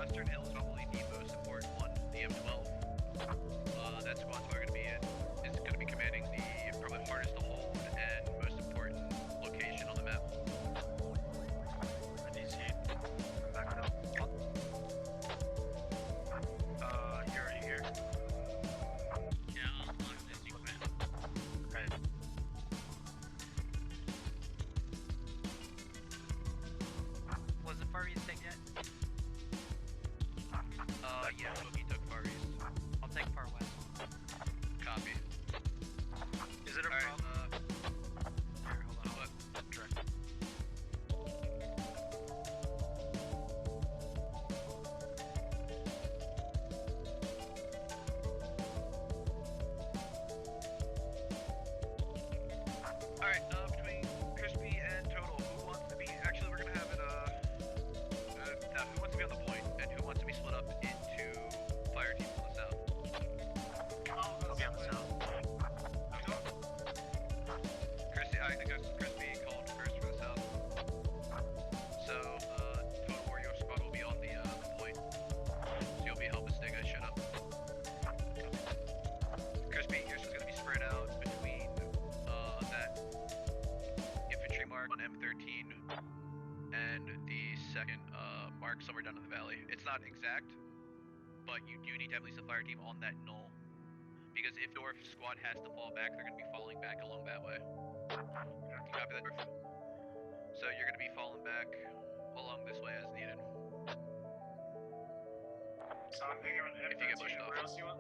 Western Hill is probably the most important one, the M12. That squad's probably going to be in. It's going to be commanding the probably hardest to hold and most important location on the map. DC. Back up. You're already here. Yeah, I'll lock this equipment. Okay. Was the Far East taken yet? Yeah, Boogie took Far East. I'll take Far West. Copy. Is it a Alright, problem? Here, hold on. what? Direct. Alright, between Crispy and Total, who wants to be, actually we're gonna have it, who wants to be on the point, and who wants to be split up into fire teams on the south? I'll be on the south. I think Crispy called first for the south. So, Total Warrior Squad will be on the point. So you'll be helping stay guys shut up. Crispy, yours is gonna be spread out between, that infantry mark on M13 and the second, mark somewhere down in the valley. It's not exact, but you do need to have at least a fire team on that knoll. Because if your squad has to fall back, they're gonna be falling back along that way. Copy that. So you're gonna be falling back along this way as needed. So I'm thinking on If you get pushed off. Where else you want?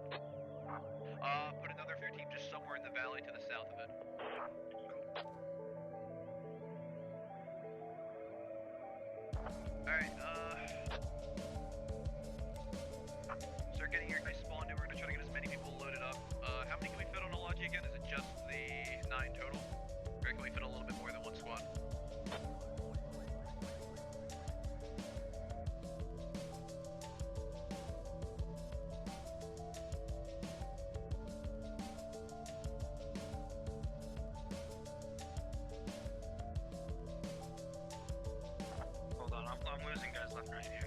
Put another fire team just somewhere in the valley to the south of it. Alright, start getting your guys spawned in. We're gonna try to get as many people loaded up. How many can we fit on a lodgy again? Is it just the 9 total? Or can we fit a little bit more than one squad? Hold on, I'm losing guys left and right here.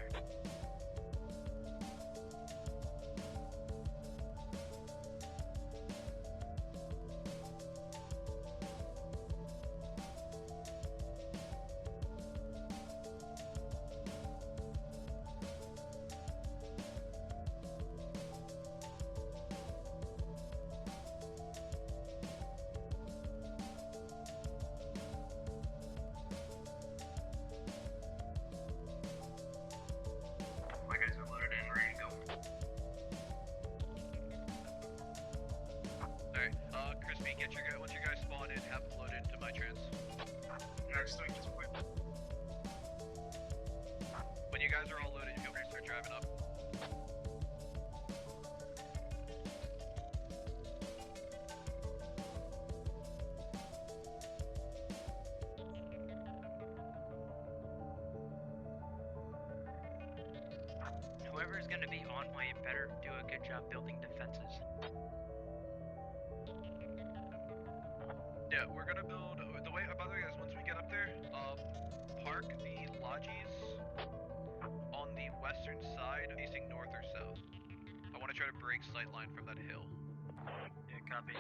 My guys are loaded in, ready to go. Alright, Crispy, get your once your guys spawn in, have them loaded into my trans. Next thing, just wait. When you guys are all loaded, feel free to start driving up. Whoever's going to be on point better do a good job building defenses. Yeah, we're gonna build, the way, by the way guys, once we get up there, park the lodges on the western side facing north or south. I want to try to break sight line from that hill. Yeah, copy.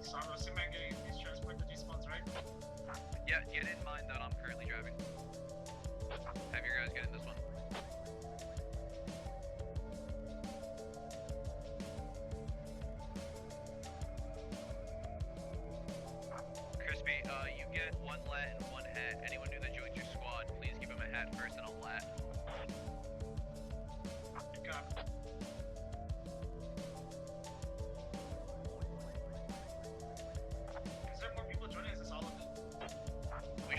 So I'm assuming I'm getting these transport to despawns, right? Yeah, get in mind that I'm currently driving. Have your guys get in this one. Crispy, you get one lat and one hat. Anyone new that joins your squad, please give him a hat first and a lat. Got it. Is there more people joining? Is this all of it? We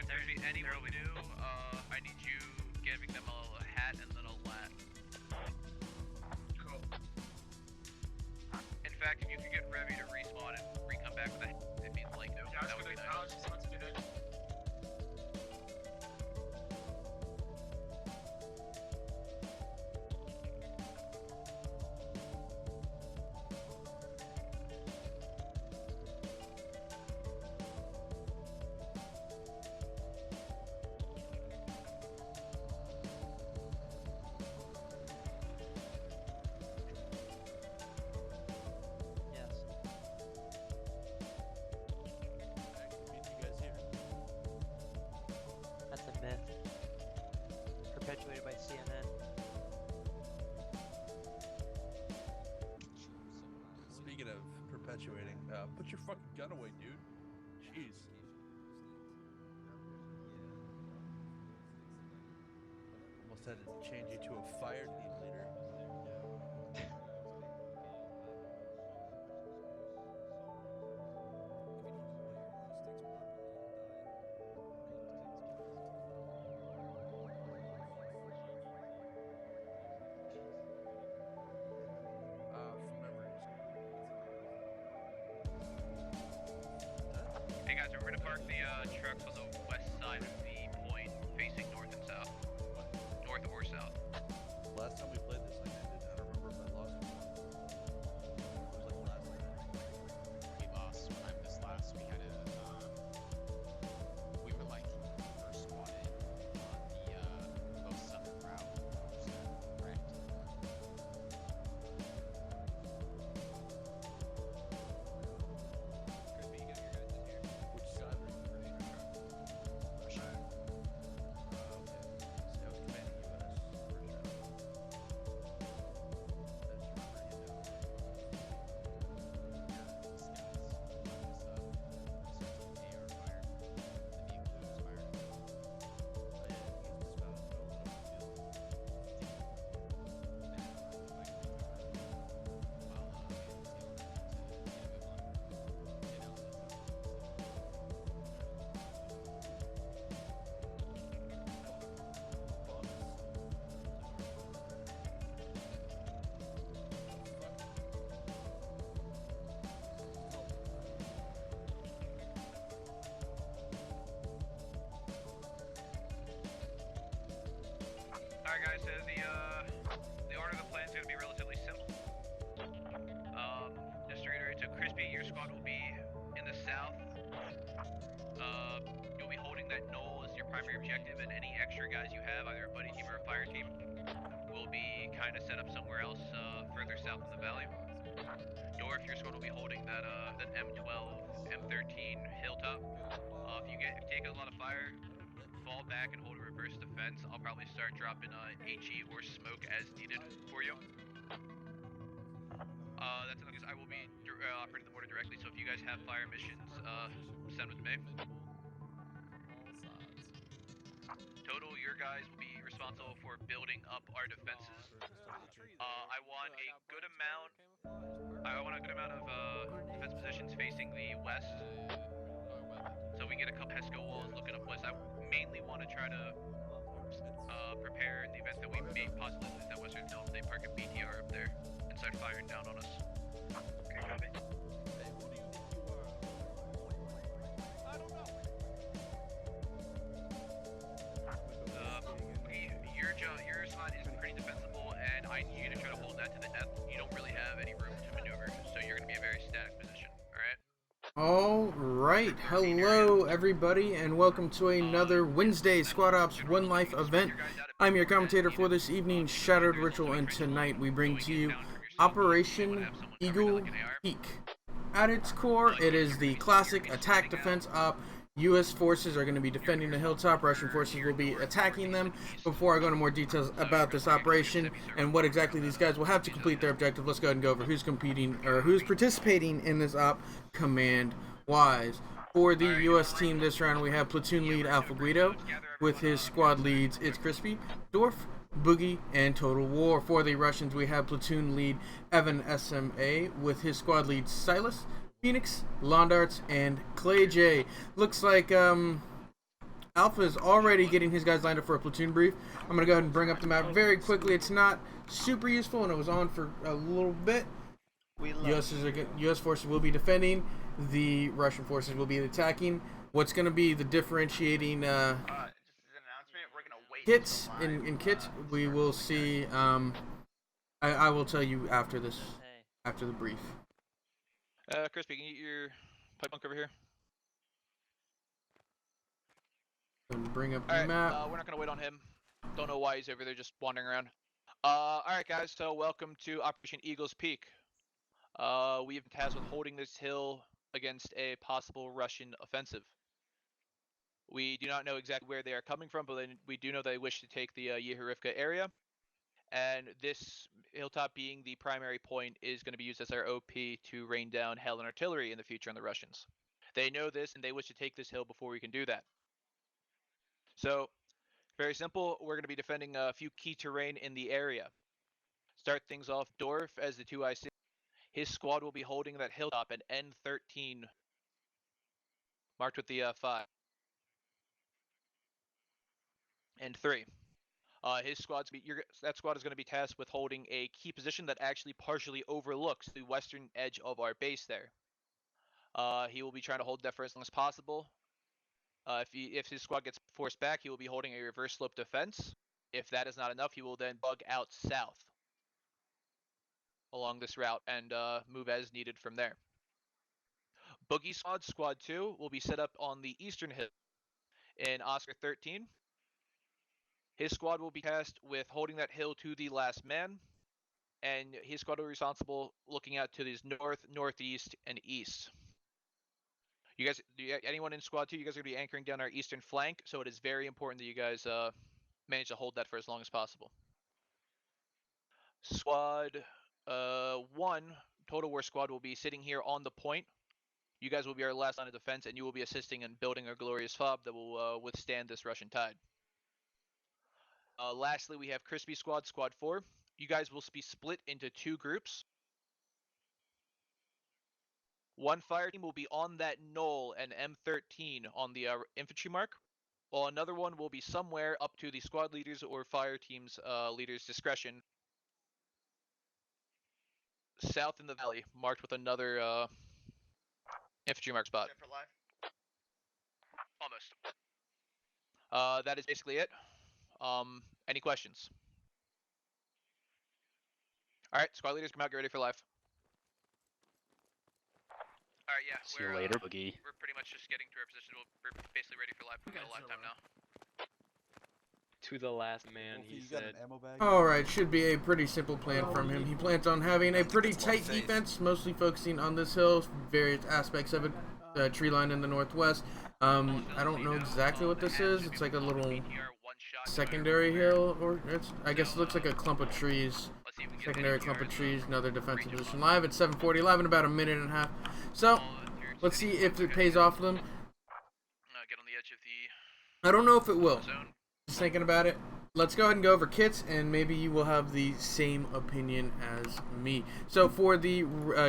Crispy, anyone new, I need you giving them a hat and then a lat. Cool. In fact, if you could get Revy to respawn and re-come back with a hat if he'd like to, Yeah, that would be nice. I was just about to do that. Yes. Meet you guys here. That's a myth. Perpetuated by CNN. Speaking of perpetuating, put your fucking gun away, dude. Jeez. Almost had to change you to a fire team leader. From memories. Hey guys, we're gonna park the trucks on the west side of the point, facing north and south. North or south. Last time we played this, like I don't remember if I lost. It was like last night. We lost when I was last. We had a we were like first one in on the most southern route. Correct. Which side were you running? Russia. Okay. So I was commanding US. Alright guys, so the order of the plan is gonna be relatively simple. Just to reiterate, so Crispy, your squad will be in the south. You'll be holding that knoll as your primary objective, and any extra guys you have, either a buddy team or a fire team, will be kind of set up somewhere else further south in the valley. Dorf, your squad will be holding that M12, M13 hilltop. If you take a lot of fire, fall back and hold a reverse defense. I'll probably start dropping HE or smoke as needed for you. That's another because I will be operating the border directly, so if you guys have fire missions, send with me. Total, your guys will be responsible for building up our defenses. I want a good amount of defense positions facing the west. So we get a couple Pesco walls looking up west. I mainly want to try to prepare in the event that we may possibly lose that western hill. They park a BTR up there and start firing down on us. Okay, copy. Hey, who do you think you are? I don't know. Your spot is pretty defensible, and I need you to try to hold that to the death. You don't really have any room to maneuver, so you're going to be a very static position. All right. Alright, hello everybody, and welcome to another Wednesday Squad Ops One Life event. I'm your commentator for this evening, ShadowedRitual, and tonight we bring to you Operation Eagle Peak. At its core, it is the classic attack defense op. U.S. forces are going to be defending the hilltop. Russian forces will be attacking them. Before I go into more details about this operation and what exactly these guys will have to complete their objective, let's go ahead and go over who's competing or who's participating in this op command-wise. For the U.S. team this round, we have Platoon lead Alpha Guido. With his squad leads, it's Crispy, Dorf, Boogie, and Total War. For the Russians, we have Platoon lead Evan SMA. With his squad leads Silas, Phoenix, Londarts, and Clay J. Looks like Alpha is already getting his guys lined up for a platoon brief. I'm going to go ahead and bring up the map very quickly. It's not super useful, and it was on for a little bit. U.S. forces will be defending. The Russian forces will be attacking. What's going to be the differentiating Just as an announcement, we're gonna wait kits until live. in kits? We will see. I will tell you after this, after the brief. Crispy, can you get your pipe bunk over here? And bring up the Alright, map. we're not gonna wait on him. Don't know why he's over there just wandering around. Alright guys, so welcome to Operation Eagle's Peak. We have been tasked with holding this hill against a possible Russian offensive. We do not know exactly where they are coming from, but we do know they wish to take the Yehorivka area. And this hilltop being the primary point is going to be used as our OP to rain down hell and artillery in the future on the Russians. They know this and they wish to take this hill before we can do that. So, very simple, we're going to be defending a few key terrain in the area. Start things off, Dorf as the 2IC. His squad will be holding that hilltop at N13, marked with the 5. And 3. His that squad is going to be tasked with holding a key position that actually partially overlooks the western edge of our base there. He will be trying to hold that for as long as possible. If his squad gets forced back, he will be holding a reverse slope defense. If that is not enough, he will then bug out south along this route and move as needed from there. Boogie Squad 2, will be set up on the eastern hill in Oscar 13. His squad will be tasked with holding that hill to the last man, and his squad will be responsible looking out to these north, northeast, and east. You guys, anyone in Squad 2, you guys are going to be anchoring down our eastern flank, so it is very important that you guys manage to hold that for as long as possible. Squad 1, Total War Squad, will be sitting here on the point. You guys will be our last line of defense, and you will be assisting in building a glorious fob that will withstand this Russian tide. Lastly, we have Crispy Squad 4. You guys will be split into 2 groups. One fire team will be on that knoll and M13 on the infantry mark, while another one will be somewhere up to the squad leaders or fire team's leader's discretion, south in the valley, marked with another infantry mark spot. Set for live. Almost. That is basically it. Any questions? Alright, squad leaders, come out, get ready for live. Alright, yeah. See you later, Boogie. We're pretty much just getting to our position. We're basically ready for live. We got a live time now. To the last man, Oh, he you got said. an ammo bag? Alright, should be a pretty simple plan from him. He plans on having a pretty tight defense, mostly focusing on this hill, various aspects of it, tree line in the northwest. I don't know exactly what this is. It's like a little secondary hill, or I guess it looks like a clump of trees. Secondary clump of trees, another defensive position live at 7:40 live in about a minute and a half. So, let's see if it pays off for them. Get on the edge of the I don't know if it will. zone. Just thinking about it. Let's go ahead and go over kits, and maybe you will have the same opinion as me. So for the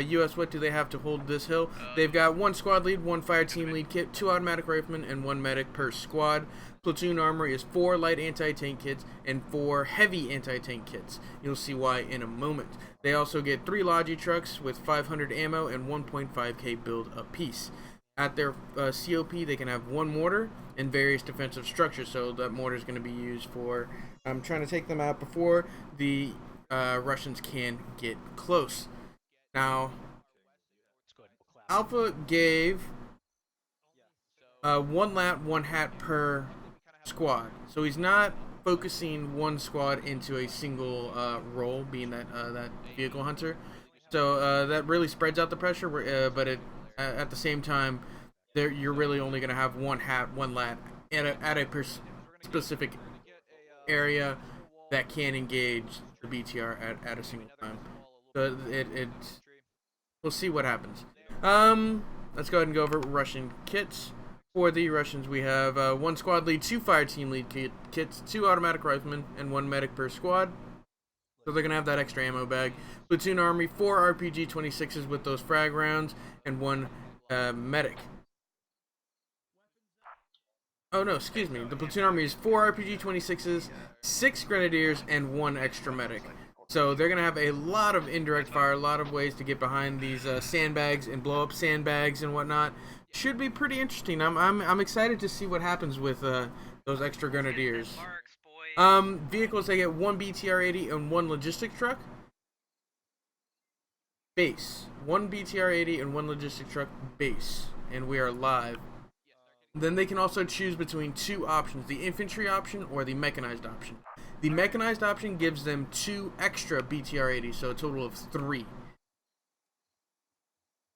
U.S., what do they have to hold this hill? They've got 1 squad lead, 1 fire team lead kit, 2 automatic riflemen, and 1 medic per squad. Platoon armor is 4 light anti-tank kits and 4 heavy anti-tank kits. You'll see why in a moment. They also get 3 Logi trucks with 500 ammo and 1.5k build apiece. At their COP, they can have 1 mortar and various defensive structures, so that mortar is going to be used for trying to take them out before the Russians can get close. Now, Alpha gave 1 lat, 1 hat per squad, so he's not focusing 1 squad into a single role, being that that vehicle hunter. So that really spreads out the pressure, but at the same time, you're really only going to have 1 hat, 1 lat at a specific area that can engage the BTR at a single time. So we'll see what happens. Let's go ahead and go over Russian kits. For the Russians, we have 1 squad lead, 2 fire team lead kits, 2 automatic riflemen, and 1 medic per squad. So they're going to have that extra ammo bag. Platoon army, 4 RPG 26s with those frag rounds, and 1 medic. Oh no, excuse me. The platoon army is 4 RPG 26s, 6 grenadiers, and 1 extra medic. So they're gonna have a lot of indirect fire, a lot of ways to get behind these sandbags and blow up sandbags and whatnot. Should be pretty interesting. I'm excited to see what happens with those extra grenadiers. Vehicles, they get 1 BTR-80 and 1 logistic truck. Base. 1 BTR-80 and 1 logistic truck base. And we are live. Then they can also choose between 2 options, the infantry option or the mechanized option. The mechanized option gives them 2 extra BTR-80, so a total of 3.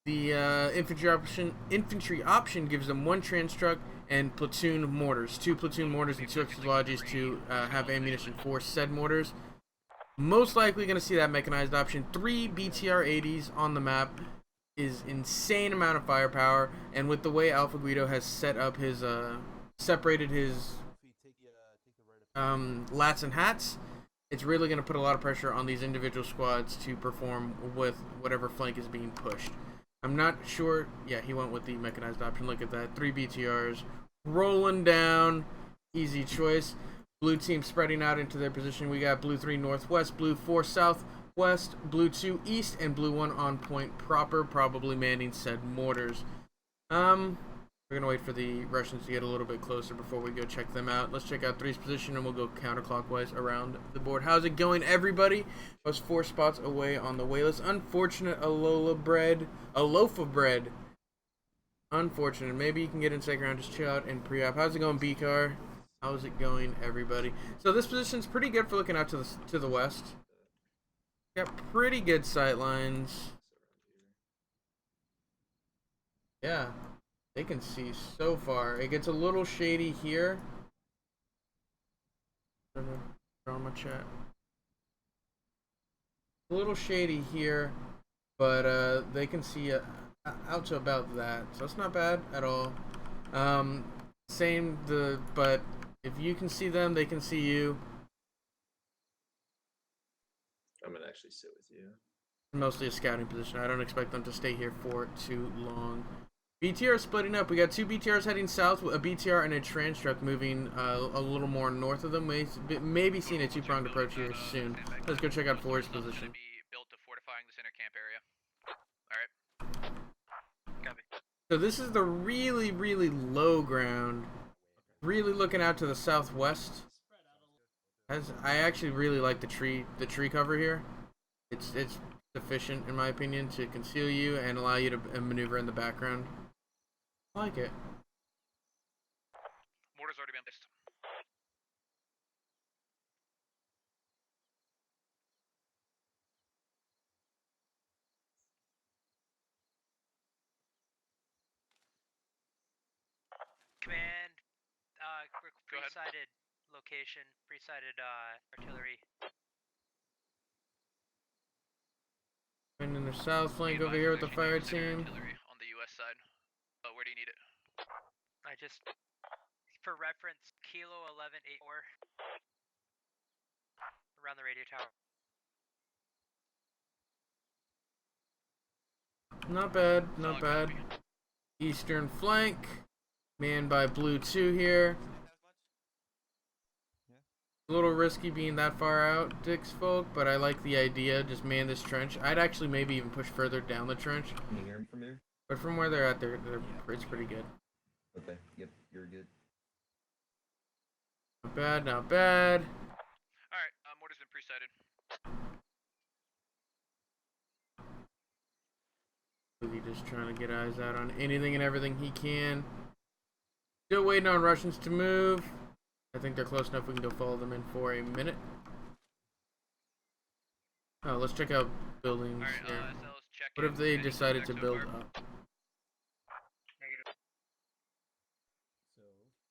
The infantry option gives them 1 trans truck and platoon mortars, 2 platoon mortars and 2 explosives to have ammunition for said mortars. Most likely going to see that mechanized option. 3 BTR-80s on the map is insane amount of firepower, and with the way Alpha Guido has set up his separated his lats and hats, it's really going to put a lot of pressure on these individual squads to perform with whatever flank is being pushed. I'm not sure. Yeah, he went with the mechanized option. Look at that, 3 BTRs rolling down, easy choice. Blue team spreading out into their position. We got blue 3 northwest, blue 4 southwest, blue 2 east, and blue 1 on point proper, probably manning said mortars. We're gonna wait for the Russians to get a little bit closer before we go check them out. Let's check out 3's position and we'll go counterclockwise around the board. How's it going, everybody? I was 4 spots away on the waylist. Unfortunate, a loaf of bread. Unfortunate. Maybe you can get in second round, just chill out and pre-op. How's it going, B-Car? How's it going, everybody? So this position's pretty good for looking out to the west. Got pretty good sight lines. Yeah, they can see so far. It gets a little shady here. Draw my chat. A little shady here, but they can see out to about that, so it's not bad at all. But if you can see them, they can see you. I'm gonna actually sit with you. Mostly a scouting position. I don't expect them to stay here for too long. BTR is splitting up. We got 2 BTRs heading south, a BTR and a trans truck moving a little more north of them. Maybe seeing a 2-pronged approach here soon. Let's go check out 4's position. Built to fortifying the center camp area. All right. Copy. So this is the really, really low ground. Really looking out to the southwest. I actually really like the tree cover here. It's sufficient in my opinion to conceal you and allow you to maneuver in the background. I like it. Mortar's already been placed. Command, pre-sighted location, pre-sighted artillery. And in the south flank over here with the fire team. Artillery on the U.S. side. Where do you need it? I just, for reference, Kilo 1184 around the radio tower. Not bad, not bad. Eastern flank, manned by blue 2 here. A little risky being that far out, Dick's folk, but I like the idea. Just man this trench. I'd actually maybe even push further down the trench. Can you hear him from here? But from where they're at, it's pretty good. Okay, yep, you're good. Not bad, not bad. Alright, mortar's been pre-sighted. Boogie just trying to get eyes out on anything and everything he can. Still waiting on Russians to move. I think they're close enough we can go follow them in for a minute. Oh, let's check out buildings here. What if they decided to build up?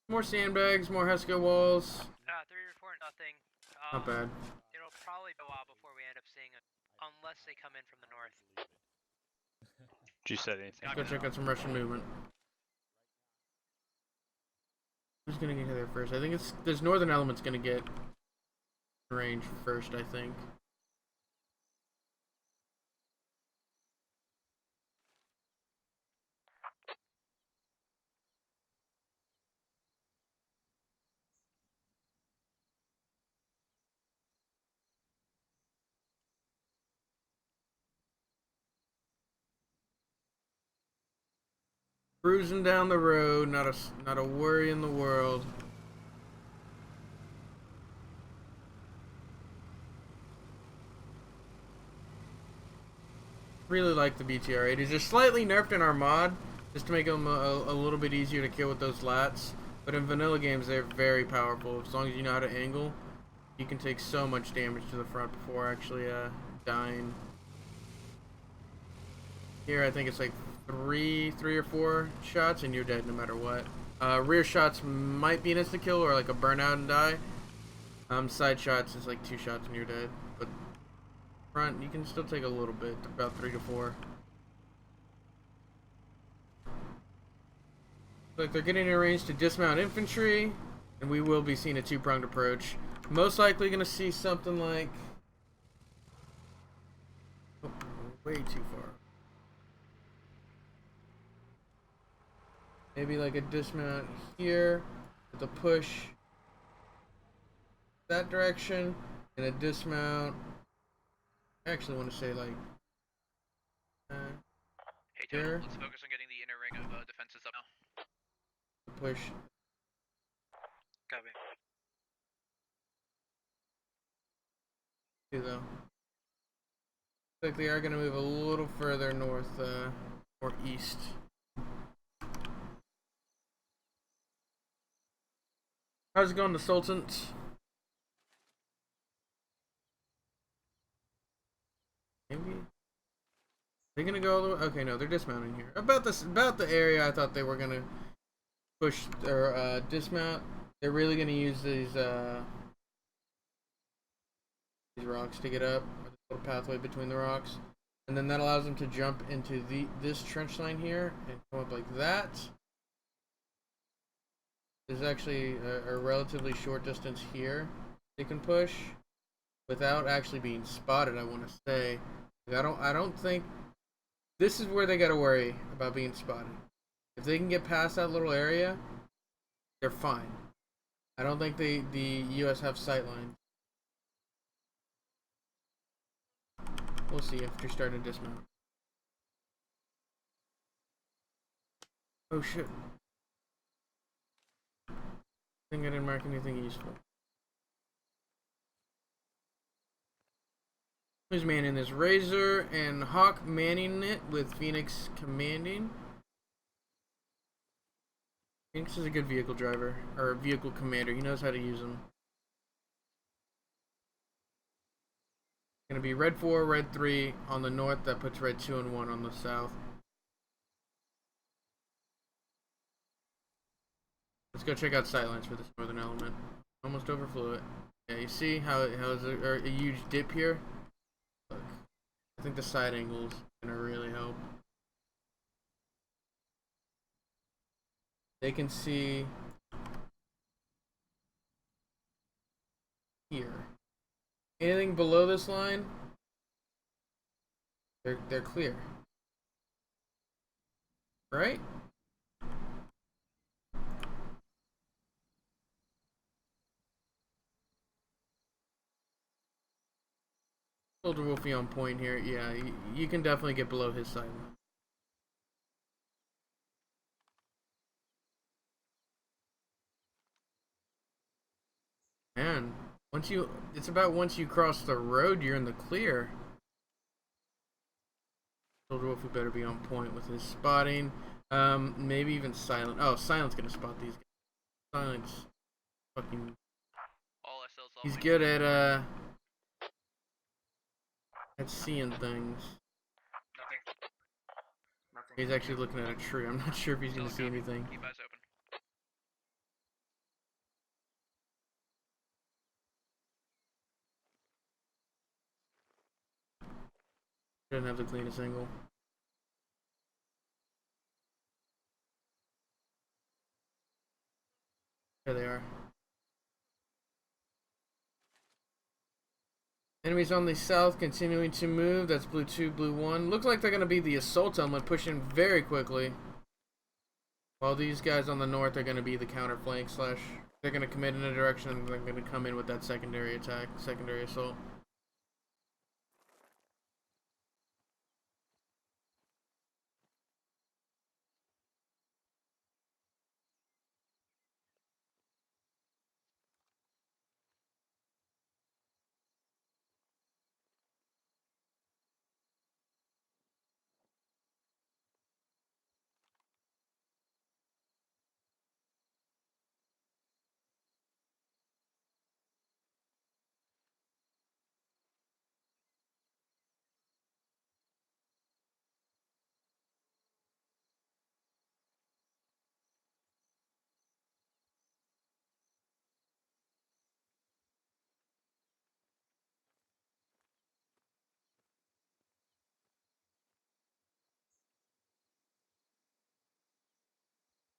More sandbags, more Hesco walls. 3 report nothing. Not bad. It'll probably go out before we end up seeing it, unless they come in from the north. Did you say anything? Let's go check out some Russian movement. Who's gonna get there first? I think this northern element's gonna get range first, I think. Cruising down the road, not a worry in the world. Really like the BTR-8. It's just slightly nerfed in our mod, just to make them a little bit easier to kill with those lats. But in vanilla games, they're very powerful. As long as you know how to angle, you can take so much damage to the front before actually dying. Here, I think it's like three or four shots, and you're dead no matter what. Rear shots might be an insta kill or like a burnout and die. Side shots is like 2 shots and you're dead. But front, you can still take a little bit, about 3 to 4. Like they're getting in range to dismount infantry, and we will be seeing a 2-pronged approach. Most likely going to see something like, oh, way too far. Maybe like a dismount here with a push that direction, and a dismount. I actually want to say like Hey, here. Tony, let's focus on getting the inner ring of defenses up now. Push. Copy. Though. Looks like they are going to move a little further north or east. How's it going, the Sultans? Maybe they're gonna go all the way. Okay, no, they're dismounting here. About the area I thought they were gonna push or dismount. They're really gonna use these rocks to get up, or the little pathway between the rocks, and then that allows them to jump into this trench line here and come up like that. There's actually a relatively short distance here they can push without actually being spotted. I want to say, like, I don't think this is where they got to worry about being spotted. If they can get past that little area, they're fine. I don't think the U.S. have sight lines. We'll see if they're starting to dismount. Oh shit. I think I didn't mark anything useful. Who's manning this? Razor and Hawk manning it with Phoenix commanding. Phoenix is a good vehicle driver, or a vehicle commander. He knows how to use them. Gonna be red 4, red 3 on the north. That puts red 2 and 1 on the south. Let's go check out sightlines for this northern element. Almost overflew it. Yeah, you see how it has a huge dip here? Look, I think the side angles gonna really help. They can see here. Anything below this line, they're clear. Right? Soldier Wolfie on point here. Yeah, you can definitely get below his side line. Man, it's about once you cross the road, you're in the clear. Soldier Wolfie better be on point with his spotting. Maybe even Silent. Oh, Silent's gonna spot these guys. Silent's fucking. All SLs. He's good at seeing things. Nothing. He's actually looking at a tree. I'm not sure if he's gonna see anything. Keep eyes open. Doesn't have the cleanest angle. There they are. Enemies on the south continuing to move. That's blue 2, blue 1. Looks like they're going to be the assault element pushing very quickly. While these guys on the north are going to be the counter flank / they're going to commit in a direction and they're going to come in with that secondary attack, secondary assault.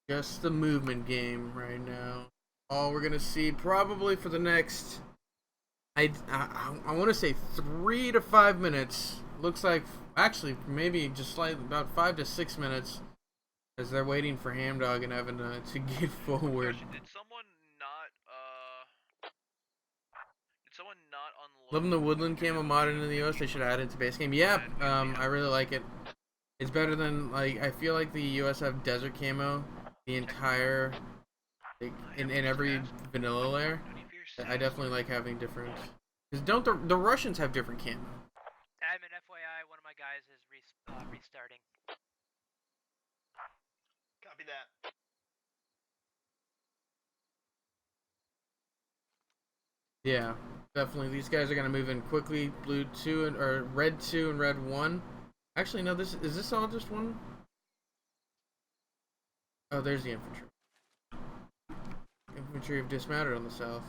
Just the movement game right now. All we're gonna see probably for the next, I want to say 3 to 5 minutes. Looks like actually maybe just slightly about 5 to 6 minutes, as they're waiting for Hamdog and Evan to get forward. Did someone not unload? Loving the woodland camo mod into the US. They should add it to base game. Yeah, I really like it. It's better than, like, I feel like the US have desert camo the entire, like, in every vanilla layer. I definitely like having different, because don't the Russians have different camo? I'm an FYI, one of my guys is restarting. Copy that. Yeah, definitely. These guys are gonna move in quickly. Blue 2 and or red 2 and red 1. Actually, no. Is this all just one? Oh, there's the infantry. Infantry have dismounted on the south.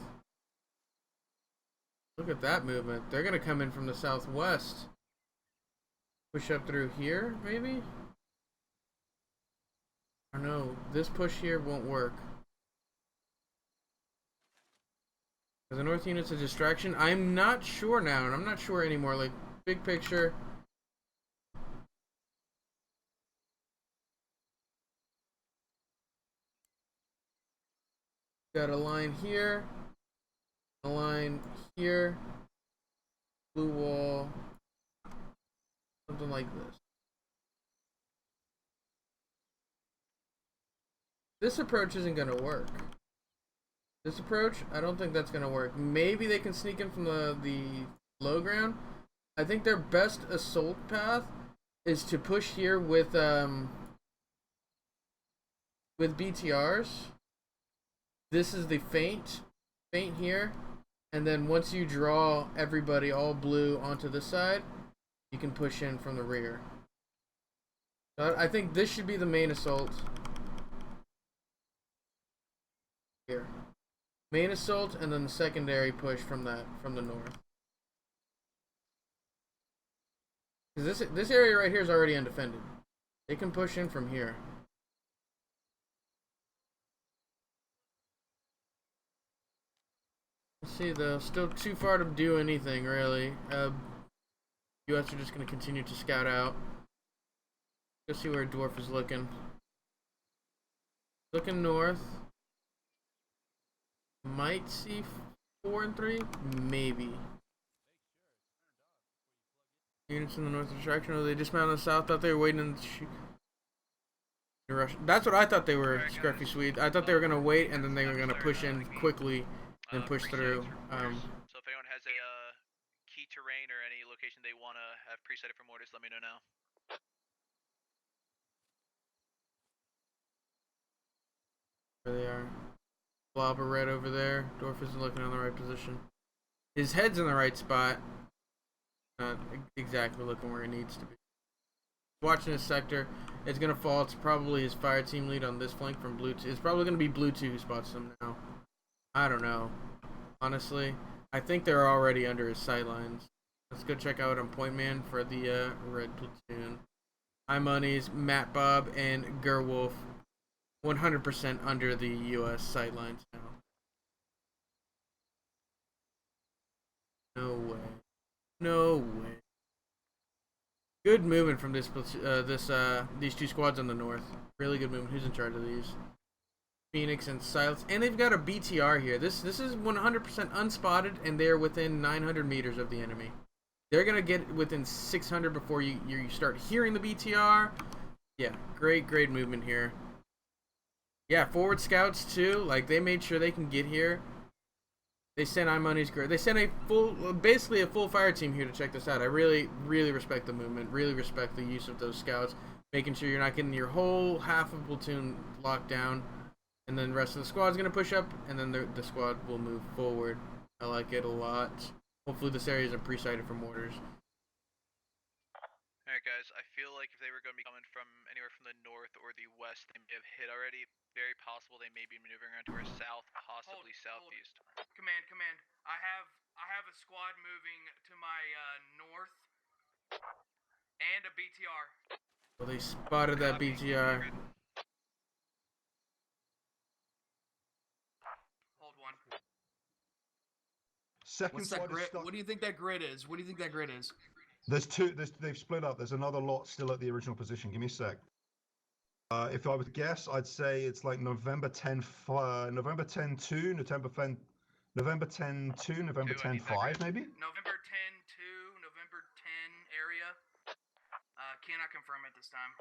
Look at that movement. They're gonna come in from the southwest. Push up through here, maybe? Or no, this push here won't work. Are the north unit's a distraction? I'm not sure now, and I'm not sure anymore. Like, big picture. Got a line here. A line here. Blue wall. Something like this. This approach isn't going to work. This approach, I don't think that's going to work. Maybe they can sneak in from the low ground. I think their best assault path is to push here with BTRs. This is the feint here. And then once you draw everybody all blue onto this side, you can push in from the rear. So I think this should be the main assault. Here. Main assault and then the secondary push from the north. Because this area right here is already undefended. They can push in from here. Let's see though, still too far to do anything really. US are just going to continue to scout out. Let's see where Dwarf is looking. Looking north. Might see 4 and 3, maybe. Units in the north distraction. Oh, they dismounted on the south. Thought they were waiting in the rush. That's what I thought they were, Scruffy Swede. I thought they were gonna wait and then they were gonna push in quickly and push through. So if anyone has a key terrain or any location they want to have presetted for mortars, let me know now. There they are. Blob of red over there. Dwarf isn't looking in the right position. His head's in the right spot. Not exactly looking where he needs to be. Watching his sector. It's going to fall. It's probably his fire team lead on this flank from blue 2. It's probably going to be blue 2 who spots him now. I don't know. Honestly. I think they're already under his sightlines. Let's go check out on Point Man for the red platoon. iMoney's, Matt Bob, and Gerwolf. 100% under the US sightlines now. No way. No way. Good movement from these two squads on the north. Really good movement. Who's in charge of these? Phoenix and Silence. And they've got a BTR here. This is 100% unspotted, and they're within 900 meters of the enemy. They're going to get within 600 before you start hearing the BTR. Yeah, great movement here. Yeah, forward scouts too. Like, they made sure they can get here. They sent iMoney's group. They sent basically a full fire team here to check this out. I really respect the movement. Really respect the use of those scouts, making sure you're not getting your whole half of platoon locked down, and then the rest of the squad's gonna push up, and then the squad will move forward. I like it a lot. Hopefully, this area isn't pre-sighted for mortars. Alright guys, I feel like if they were going to be coming from anywhere from the north or the west, they may have hit already. Very possible they may be maneuvering around to our south, possibly southeast. Command. I have a squad moving to my north and a BTR. Well, they spotted that BTR. Second What's that squad is grid? stuck. What do you think that grid is? What do you think that grid is? There's two. They've split up. There's another lot still at the original position. Give me a sec. If I would guess, I'd say it's like November 10, November 10 2, November 10 2, November 10 5, maybe. November 10-2, November 10 area. Cannot confirm at this time.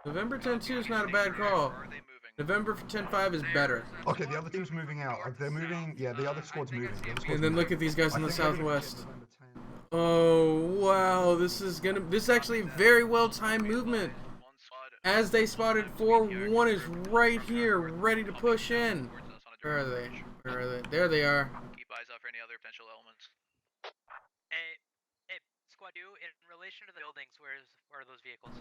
November 10-2 is not a bad call. November 10-5 is better. Okay, the other team's moving out. They're moving. Yeah, the other squad's moving. And then look at these guys in the southwest. Oh wow, this is actually very well timed movement. As they spotted 4-1 is right here, ready to push in. Where are they? Where are they? There they are. Keep eyes out for any other potential elements. Hey, Squad 2, in relation to the buildings, where are those vehicles?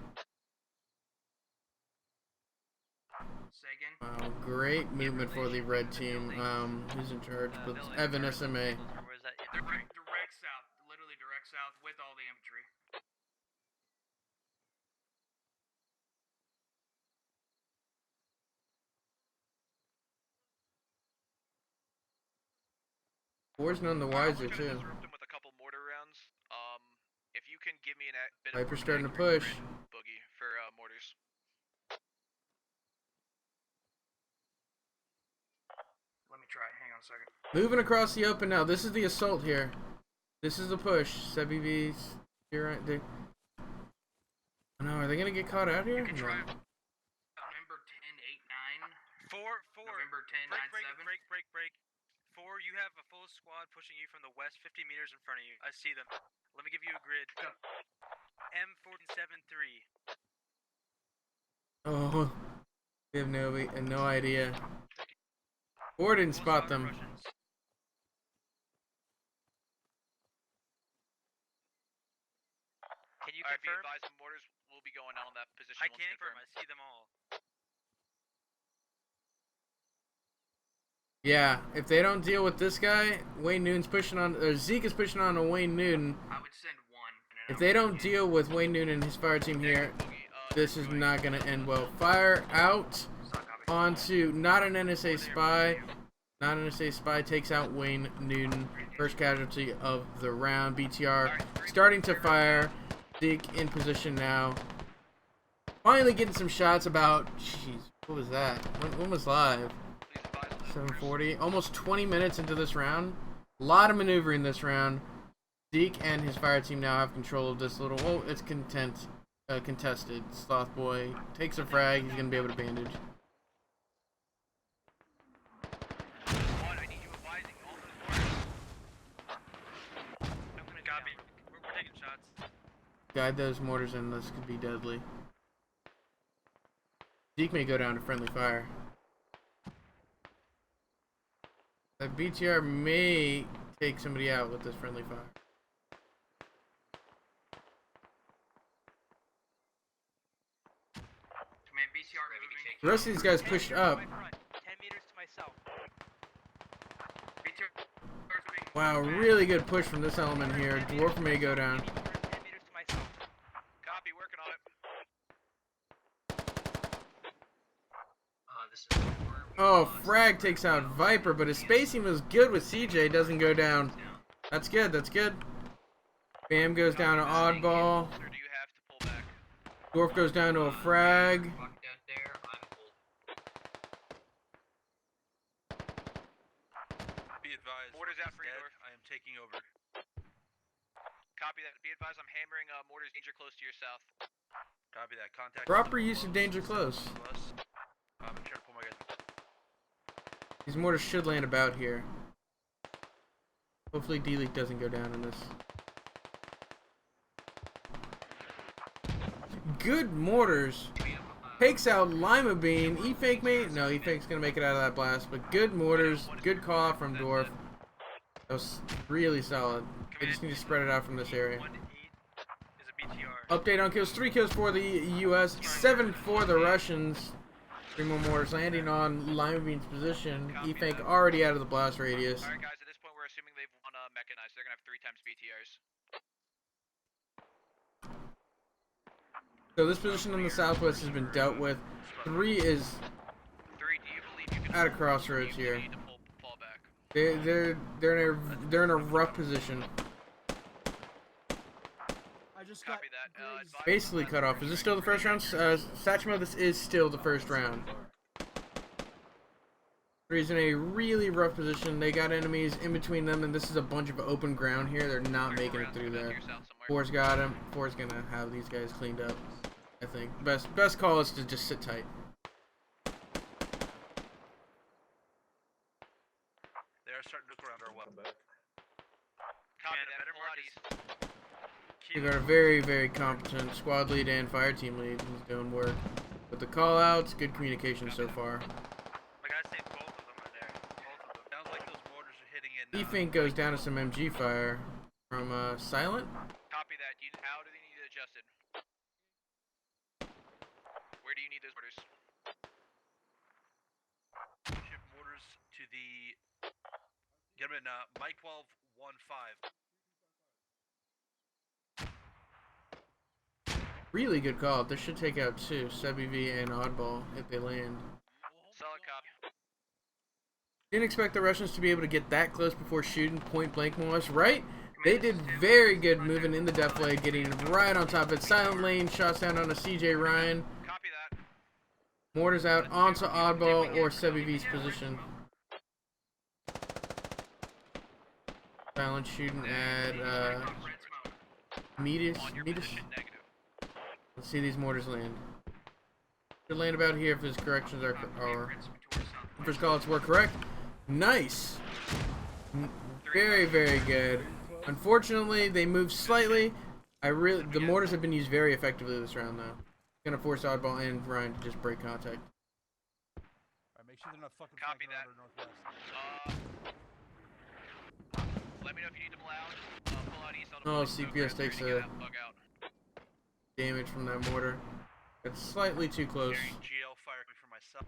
Say again. Wow, great movement for the red team. Who's in charge? But Evan SMA. Direct south, literally direct south with all the infantry. War's none the wiser too. With a couple mortar rounds. If you can give me a bit of Viper's starting to push. boogie for mortars. Let me try. Hang on a second. Moving across the open now. This is the assault here. This is the push. Sebi V's here. Right there. Oh, no, are they gonna get caught out here? You can try. No. November 10-8-9. 4. November 10-9-7. Break. 4, you have a full squad pushing you from the west, 50 meters in front of you. I see them. Let me give you a grid. M47-3. Oh, we have no idea. Or didn't spot them. Can you Alright, be confirm? advised, mortars will be going out on that position. I once can confirm. confirmed. I see them all. Yeah, if they don't deal with this guy, Wayne Noon's pushing on, or Zeke is pushing on to Wayne Noon. I would send one. If they don't deal with Wayne Noon and his fire team here, this is not going to end well. Fire out onto not an NSA spy. Not an NSA spy takes out Wayne Newton. First casualty of the round. BTR starting to fire. Zeke in position now. Finally getting some shots about, jeez, what was that? When was live? 7:40. Almost 20 minutes into this round. A lot of maneuvering this round. Zeke and his fire team now have control of this little. Oh, it's contested. Sloth Boy takes a frag. He's gonna be able to bandage. Copy. We're taking shots. Guide those mortars in. This could be deadly. Zeke may go down to friendly fire. That BTR may take somebody out with this friendly fire. Command BTR moving. The rest of these guys pushed up. 10 meters to myself. Wow, really good push from this element here. Dwarf may go down. 10 meters to myself. Copy, working on it. Oh, Frag takes out Viper, but his spacing was good with CJ. Doesn't go down. That's good. That's good. Bam goes down to Oddball. Sir, do you have to pull back? Dwarf goes down to a Frag. Be advised. Mortars out for you, Dwarf. I am taking over. Copy that. Be advised, I'm hammering mortars danger close to your south. Copy that. Contact. Proper use of danger close. I'm trying to pull my guys. These mortars should land about here. Hopefully D-Leak doesn't go down in this. Good mortars. Takes out Lima Bean. E-Fake may... No, E-Fake's going to make it out of that blast. But good mortars. Good call out from Dwarf. That was really solid. They just need to spread it out from this area. 1-8 is a BTR. Update on kills. 3 kills for the U.S. 7 for the Russians. 3 more mortars landing on Lima Bean's position. E-Fake already out of the blast radius. Alright, guys, at this point, we're assuming they've won mechanized. They're going to have 3 times BTRs. So this position on the southwest has been dealt with. 3 is 3, do you believe you can at a crossroads you here. need to fall back? They're in a rough position. I just Copy that. Advise Basically cut off. Is this still the first round? Satchmo, this is still the first round. Three's in a really rough position. They got enemies in between them, and this is a bunch of open ground here. They're not making it through there. Four's got him. Four's gonna have these guys cleaned up. I think best call is to just sit tight. They are starting to look around our weapon back. Copy that. Pull out east. We got a very, very competent squad lead and fire team lead who's doing work. With the call outs, good communication so far. Like I say, both of them are there. Both of them. Sounds like those mortars are hitting in. E-Fink goes down to some MG fire from Silent. Copy that. How do they need it adjusted? Where do you need those mortars? Ship mortars to the. Get them in Mike 12-1-5. Really good call. This should take out two, Sebi V and Oddball, if they land. Solid copy. Didn't expect the Russians to be able to get that close before shooting point blank more or less, right? They did very good moving in the depth lane, getting right on top of it. Silent lane, shots down on a CJ Ryan. Copy that. Mortars out onto Oddball or Sebi V's position. Silent shooting at Metis. Let's see these mortars land. Should land about here if his corrections are if his callouts were correct. Nice. Very, very good. Unfortunately, they moved slightly. The mortars have been used very effectively this round, though. Gonna force Oddball and Ryan to just break contact. Alright, make sure they're not fucking Copy flanking that. around our northwest. Let me know if you need them loud. Pull out east. I'll Oh, CPS takes a damage from that mortar. It's slightly too close. GL fire for myself.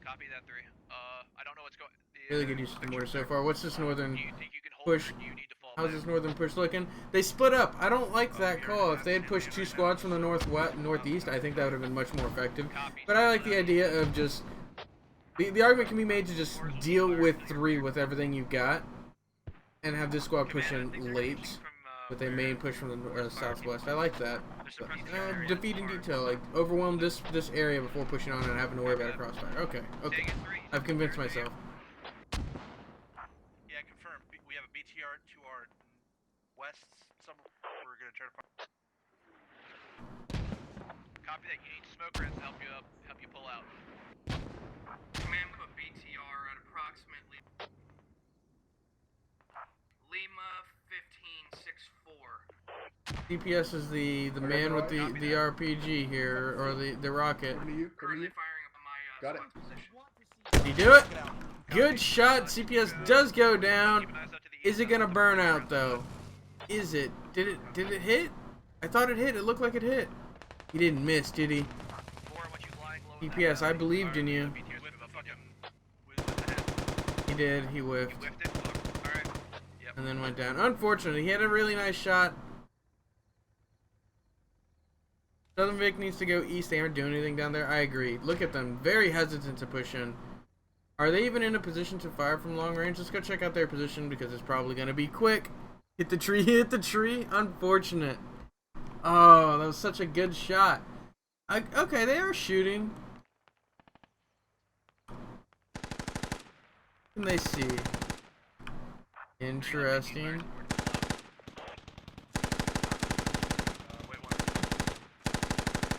Copy that 3. I don't know what's going. Really good use of the mortar so far. What's this northern Do you think you can hold push? or do you need to fall How's back? this northern push looking? They split up. I don't like that call. If they had pushed two squads from the northeast, I think that would have been much more effective. But I like the idea of just the argument can be made to just deal with 3 with everything you've got, and have this squad push in late with a main push from the southwest. I like that. Defeat in detail, like overwhelm this area before pushing on and having to worry about a crossfire. Okay, okay. I've convinced myself. Yeah, confirm. We have a BTR to our west. We're gonna try to find. Copy that. You need smokers to help you pull out. Command put BTR at approximately Lima 1564. CPS is the man with the RPG here, or the rocket. Currently firing up my Got it. squad position. Did he do it? Good shot. CPS does go down. Is it gonna burn out though? Is it? Did it hit? I thought it hit. It looked like it hit. He didn't miss, did he? CPS, I believed in you. He did. He whiffed. And then went down. Unfortunately, he had a really nice shot. Southern Vic needs to go east. They aren't doing anything down there. I agree. Look at them. Very hesitant to push in. Are they even in a position to fire from long range? Let's go check out their position because it's probably going to be quick. Hit the tree. Hit the tree. Unfortunate. Oh, that was such a good shot. Okay, they are shooting. What can they see? Interesting.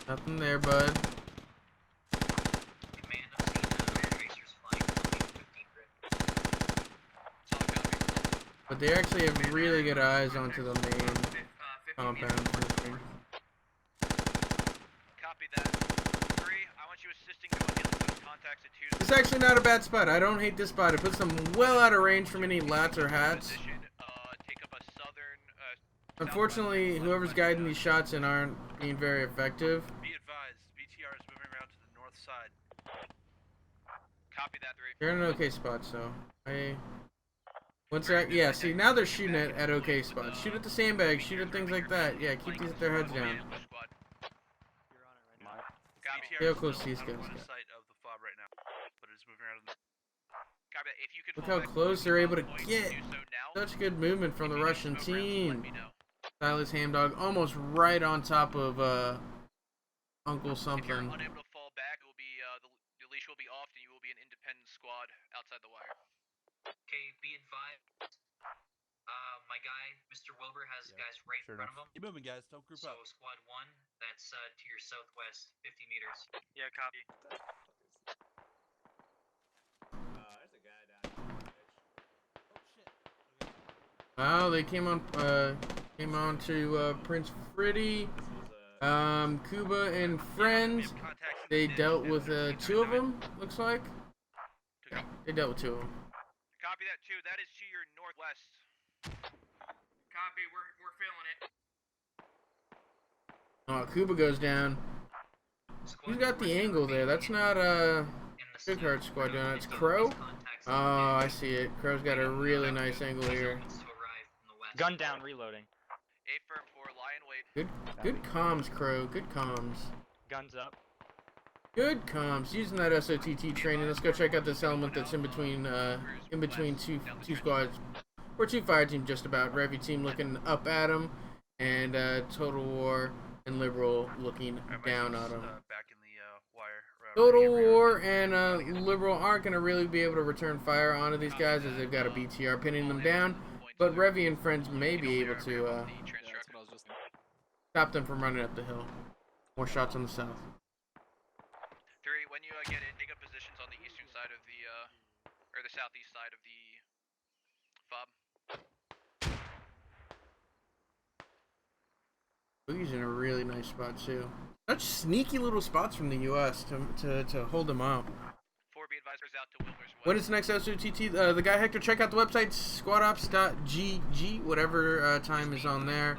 Nothing there, bud. But they actually have really good eyes onto the main compound. Copy that. 3, I want you assisting going in those contacts at 2. It's actually not a bad spot. I don't hate this spot. It puts them well out of range from any lats or hats. Take up a southern. Unfortunately, whoever's guiding these shots in aren't being very effective. Be advised, BTR is moving around to the north side. Copy that 3. They're in an okay spot, so once that, yeah, see, now they're shooting at okay spots. Shoot at the sandbags, shoot at things like that. Yeah, keep their heads down. Copy. BTR See how is close still these out guys of line of got. sight of the fob right now, but it's moving around. Copy that. If you can Look fall how back close to they're able to point, get. do so now. Such good movement from If the you need Russian smoke rounds, let team. me know. Silas Hamdog almost right on top of Uncle If you're something. unable to fall back, it will be the leash will be off, and you will be an independent squad outside the wire. Okay, be advised. My guy, Mr. Wilbur, has guys right in front of him. Keep moving, guys. Don't group So up. squad 1, that's to your southwest, 50 meters. Yeah, copy. There's a guy down here. Oh shit. Wow, they came on to Prince Fritty, Cuba and friends. They dealt with 2 of them. Looks like. Yeah, they dealt with 2 of them. Copy that too. That is to your northwest. Copy. We're feeling it. Oh, Cuba goes down. Who's got the angle there? That's not Big Heart Squad doing it. It's Crow. Oh, I see it. Crow's got a really nice angle here. Gun down, reloading. A firm 4, lie and wait. Good comms, Crow. Good comms. Guns up. Good comms. Using that SOTT training. Let's go check out this element that's in between two squads. Or 2 fire teams just about. Revy team looking up at him, and Total War and Liberal looking down on him. Back in the wire. Total War and Liberal aren't going to really be able to return fire onto these guys as they've got a BTR pinning them down. But Revy and friends may be able to stop them from running up the hill. More shots on the south. 3, when you get in, take up positions on the eastern side of the, or the southeast side of the fob. Boogie's in a really nice spot too. Such sneaky little spots from the U.S. to hold them out. 4, be advisors out to Wilbur's west. When is the next SOTT? The guy Hector, check out the website, squadops.gg. Whatever time is on there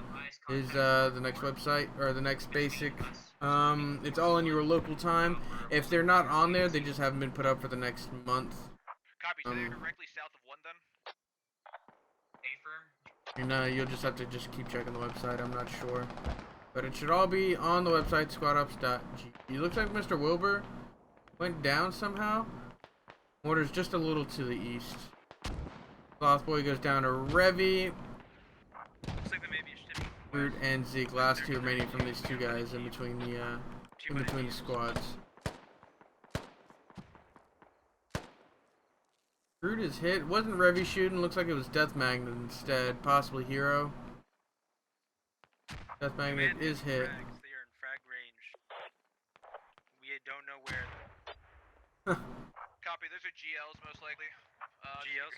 is the next website, or the next basic. It's all in your local time. If they're not on there, they just haven't been put up for the next month. Copy, so they're directly south of 1 then? And you'll just have to keep checking the website. I'm not sure. But it should all be on the website, squadops.gg. It looks like Mr. Wilbur went down somehow. Mortar's just a little to the east. Sloth Boy goes down to Revy. Looks like they may be shipping. Root and Zeke, last 2 remaining from these 2 guys in between the squads. Root is hit. Wasn't Revy shooting? Looks like it was Death Magnet instead. Possibly Hero. Death Magnet is hit. They are in frag range. We don't know where. Copy, those are GLs most likely. GLs,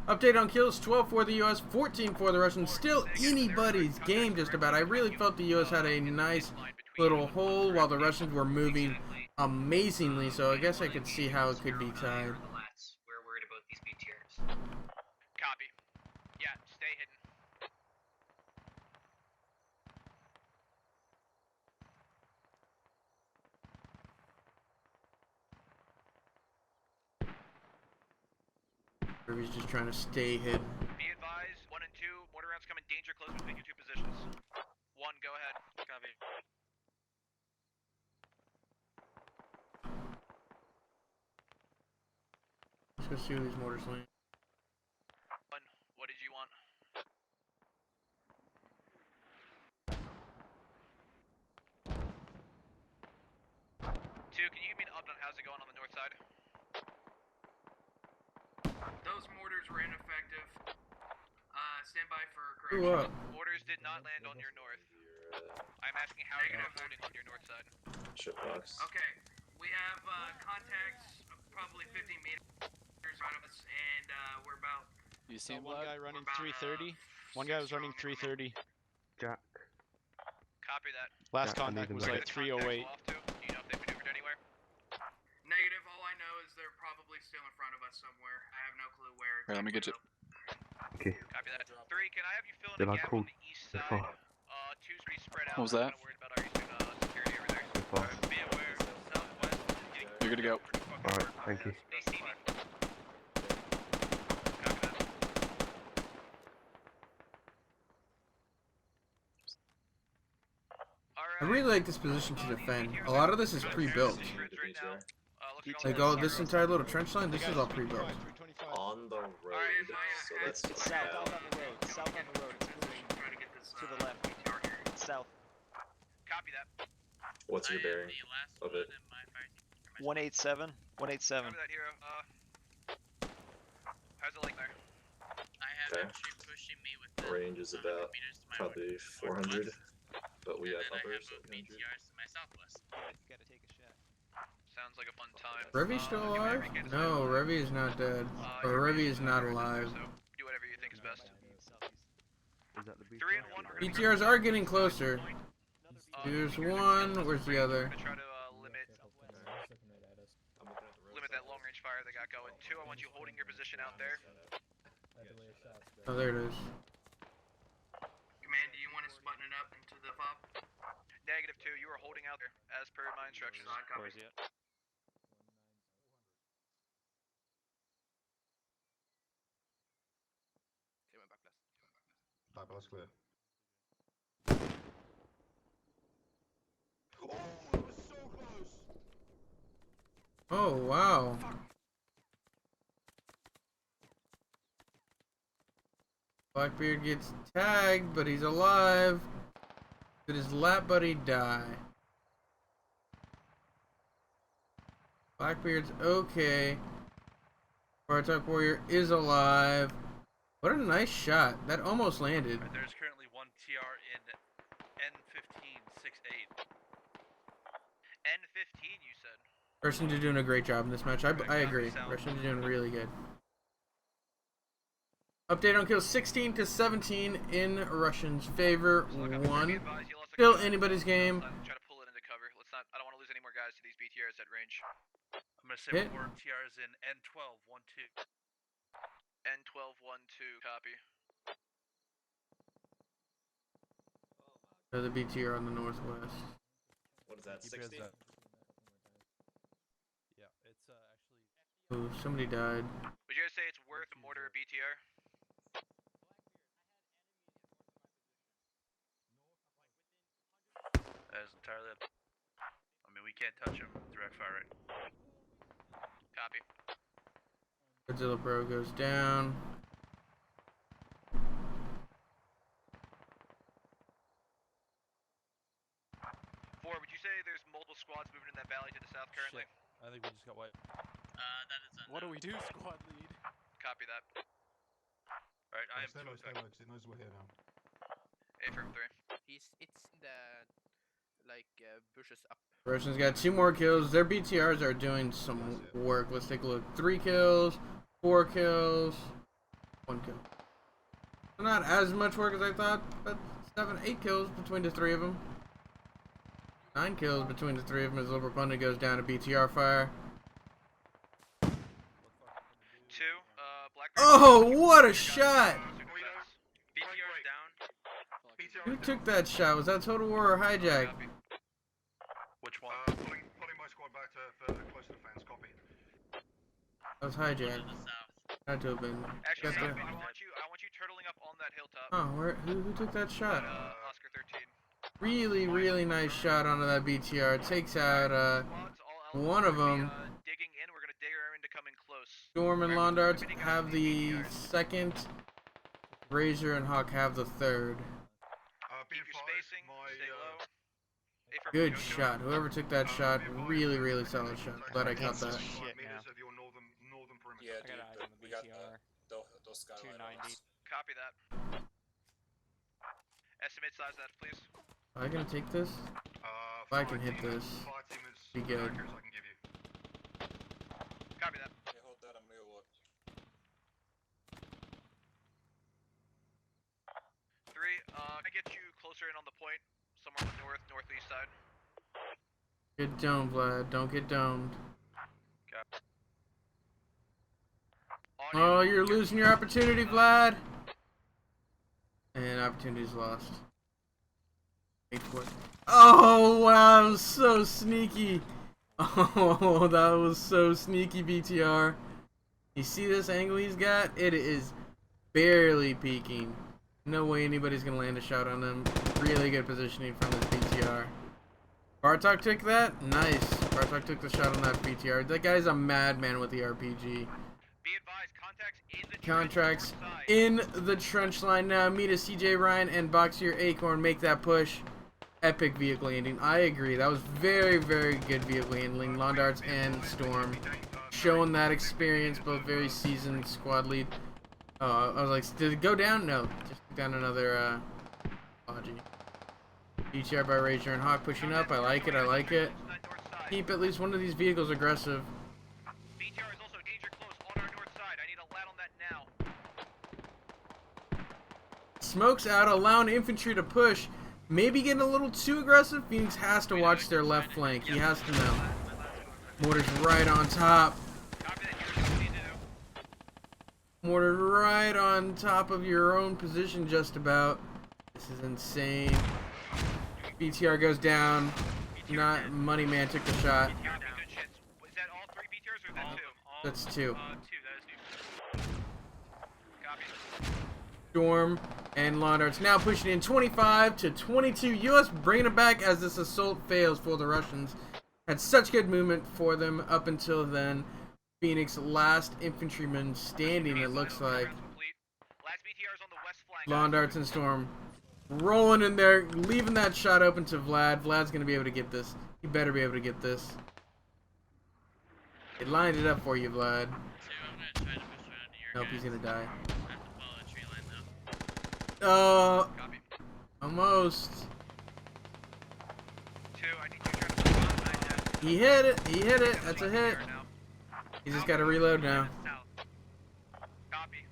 copy. Update on kills, 12 for the US, 14 for the Russians. Still anybody's game just about. I really felt the US had a nice little hole while the Russians were moving amazingly, so I guess I could see how it could be tied. We're worried about these BTRs. Copy. Yeah, stay hidden. He's just trying to stay hidden. Be advised, 1 and 2, mortar rounds coming danger close between your 2 positions. 1, go ahead. Copy. Let's go see who these mortars land. 1, what did you want? 2, can you give me an update on how's it going on the north side? Those mortars were ineffective. Stand by for Who correction. up? Orders did not land on your north. I'm asking how you're holding on your north side. Shipbox. Okay, we have contacts probably 50 meters out of us, and we're about. You see one guy running 330? One guy was running 330. Jack. Copy that. Last Yeah, I contact need was them like ready. 308. Do you know if they maneuvered anywhere? Negative. All I know is they're probably still in front of us somewhere. I have no clue where. Alright, let me get you. Okay. Copy that. 3, can I have you fill in Did a I gap call on the east the side? far? 2's pretty spread out. What was I'm that? kinda worried about our eastern security over there. The far. Be aware, southwest is getting You're good to go. Alright, thank you. They see me. Copy that. I really like this position to defend. A lot of this is pre-built. Like all this entire little trench line, this is all pre-built. On the road, so that's It's south on the road. South on the road. It's moving to the left. South. Copy that. What's your bearing of it? 187. 187. Copy that, hero. How's it like there? Okay. Range is about probably 400, but we have uppers. Sounds like a fun time. Revy still alive? No, Revy is not dead. Or Revy is not alive. Do whatever you think is best. Is that the 3 and 1. We're gonna BTRs are getting closer. There's one. Where's the other? try to limit that long range fire they got going. 2, I want you holding your position out there. Oh, there it is. Command, do you want us to button it up into the fob? Negative 2, you are holding out there as per my instructions. Where's he at? Back less clear. Oh, that was so close! Oh, wow. Blackbeard gets tagged, but he's alive. Did his lap buddy die? Blackbeard's okay. Bartok Warrior is alive. What a nice shot. That almost landed. There's currently one TR in N1568. N15, you said? Russians are doing a great job in this match. I agree. Russians are doing really good. Update on kills 16 to 17 in Russians' favor. 1. Still anybody's game. Try to pull it into cover. Let's not. I don't want to lose any more guys to these BTRs at range. I'm gonna say more TRs in N1212. N1212, copy. Another BTR on the northwest. What is that, 60? Yeah, it's actually... Oh, somebody died. Would you guys say it's worth a mortar or BTR? That is entirely up. I mean, we can't touch him. Direct fire, right? Copy. Godzilla Bro goes down. Four, would you say there's multiple squads moving in that valley to the south currently? Shit. I think we just got wiped. That is What do we do, squad lead? Copy that. Alright, I am Stay low, stay low, 'cause it knows we're here now. Affirm 3. It's in the bushes up. Russians got 2 more kills. Their BTRs are doing some work. Let's take a look. 3 kills, 4 kills, 1 kill. Not as much work as I thought, but 7, 8 kills between the 3 of them. 9 kills between the 3 of them as Liberal Pundit goes down to BTR fire. 2, Black. Oh, what a shot! BTR's down. Who took that shot? Was that Total War or Hijack? Which one? Pulling my squad back to further close defense, copy. That was Hijack. Had to have been. Actually, Got I the- want you turtling up on that hilltop. Oh, who took that shot? Oscar 13. Really nice shot onto that BTR. Takes out one of them. Digging in, we're gonna dig her into coming close. Storm and Londart have the second. Razor and Hawk have the third. Keep your spacing, stay low. Affirm Good go, go. shot. Whoever took that shot, really solid shot. Glad I caught that. Shit, meters of your northern perimeter. Yeah, I got eyes on the BTR. Those skyline 290. Copy that. Estimate size of that, please. Am I gonna take this? If I can hit this, be good. Copy that. Okay, hold that, I'm gonna look. 3, I get you closer in on the point, somewhere on the northeast side. Get domed, Vlad. Don't get domed. Oh, you're losing your opportunity, Vlad. And opportunity's lost. Wait for it. Oh, wow, that was so sneaky. Oh, that was so sneaky, BTR. You see this angle he's got? It is barely peeking. No way anybody's gonna land a shot on them. Really good positioning from this BTR. Bartok took that? Nice. Bartok took the shot on that BTR. That guy's a madman with the RPG. Be advised, Contracts in the trench line now. Meet a CJ Ryan and Boxier Acorn. Make that push. Epic vehicle handling. I agree. That was very, very good vehicle handling. Londarts and Storm showing that experience. Both very seasoned squad lead. I was like, did it go down? No. Just took down another Logi. BTR by Ranger and Hawk pushing up. I like it. I like it. Keep at least one of these vehicles aggressive. BTR is also danger close on our north side. I need a lad on that now. Smokes out, allowing infantry to push. Maybe getting a little too aggressive. Phoenix has to watch their left flank. He has to know. Mortar's right on top. Mortar right on top of your own position just about. This is insane. BTR goes down. Not Money Man took the shot. Is that all 3 BTRs or is that 2? That's 2. 2, that is 2. Copy. Storm and Londarts now pushing in 25 to 22. US bringing it back as this assault fails for the Russians. Had such good movement for them up until then. Phoenix last infantryman standing, it looks like. Londarts and Storm rolling in there, leaving that shot open to Vlad. Vlad's going to be able to get this. He better be able to get this. It lined it up for you, Vlad. Nope, he's going to die. Almost. He hit it. He hit it. That's a hit. He's just got to reload now. Copy.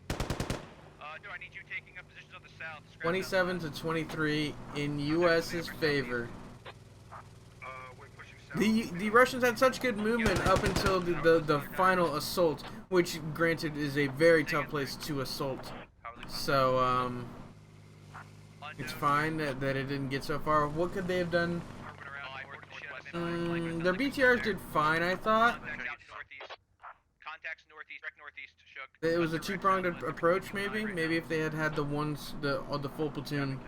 I need you taking up positions on the south. 27 to 23 in US's favor. The Russians had such good movement up until the final assault, which granted is a very tough place to assault. So it's fine that it didn't get so far. What could they have done? Their BTRs did fine, I thought. It was a two-pronged approach, maybe. Maybe if they had the full platoon.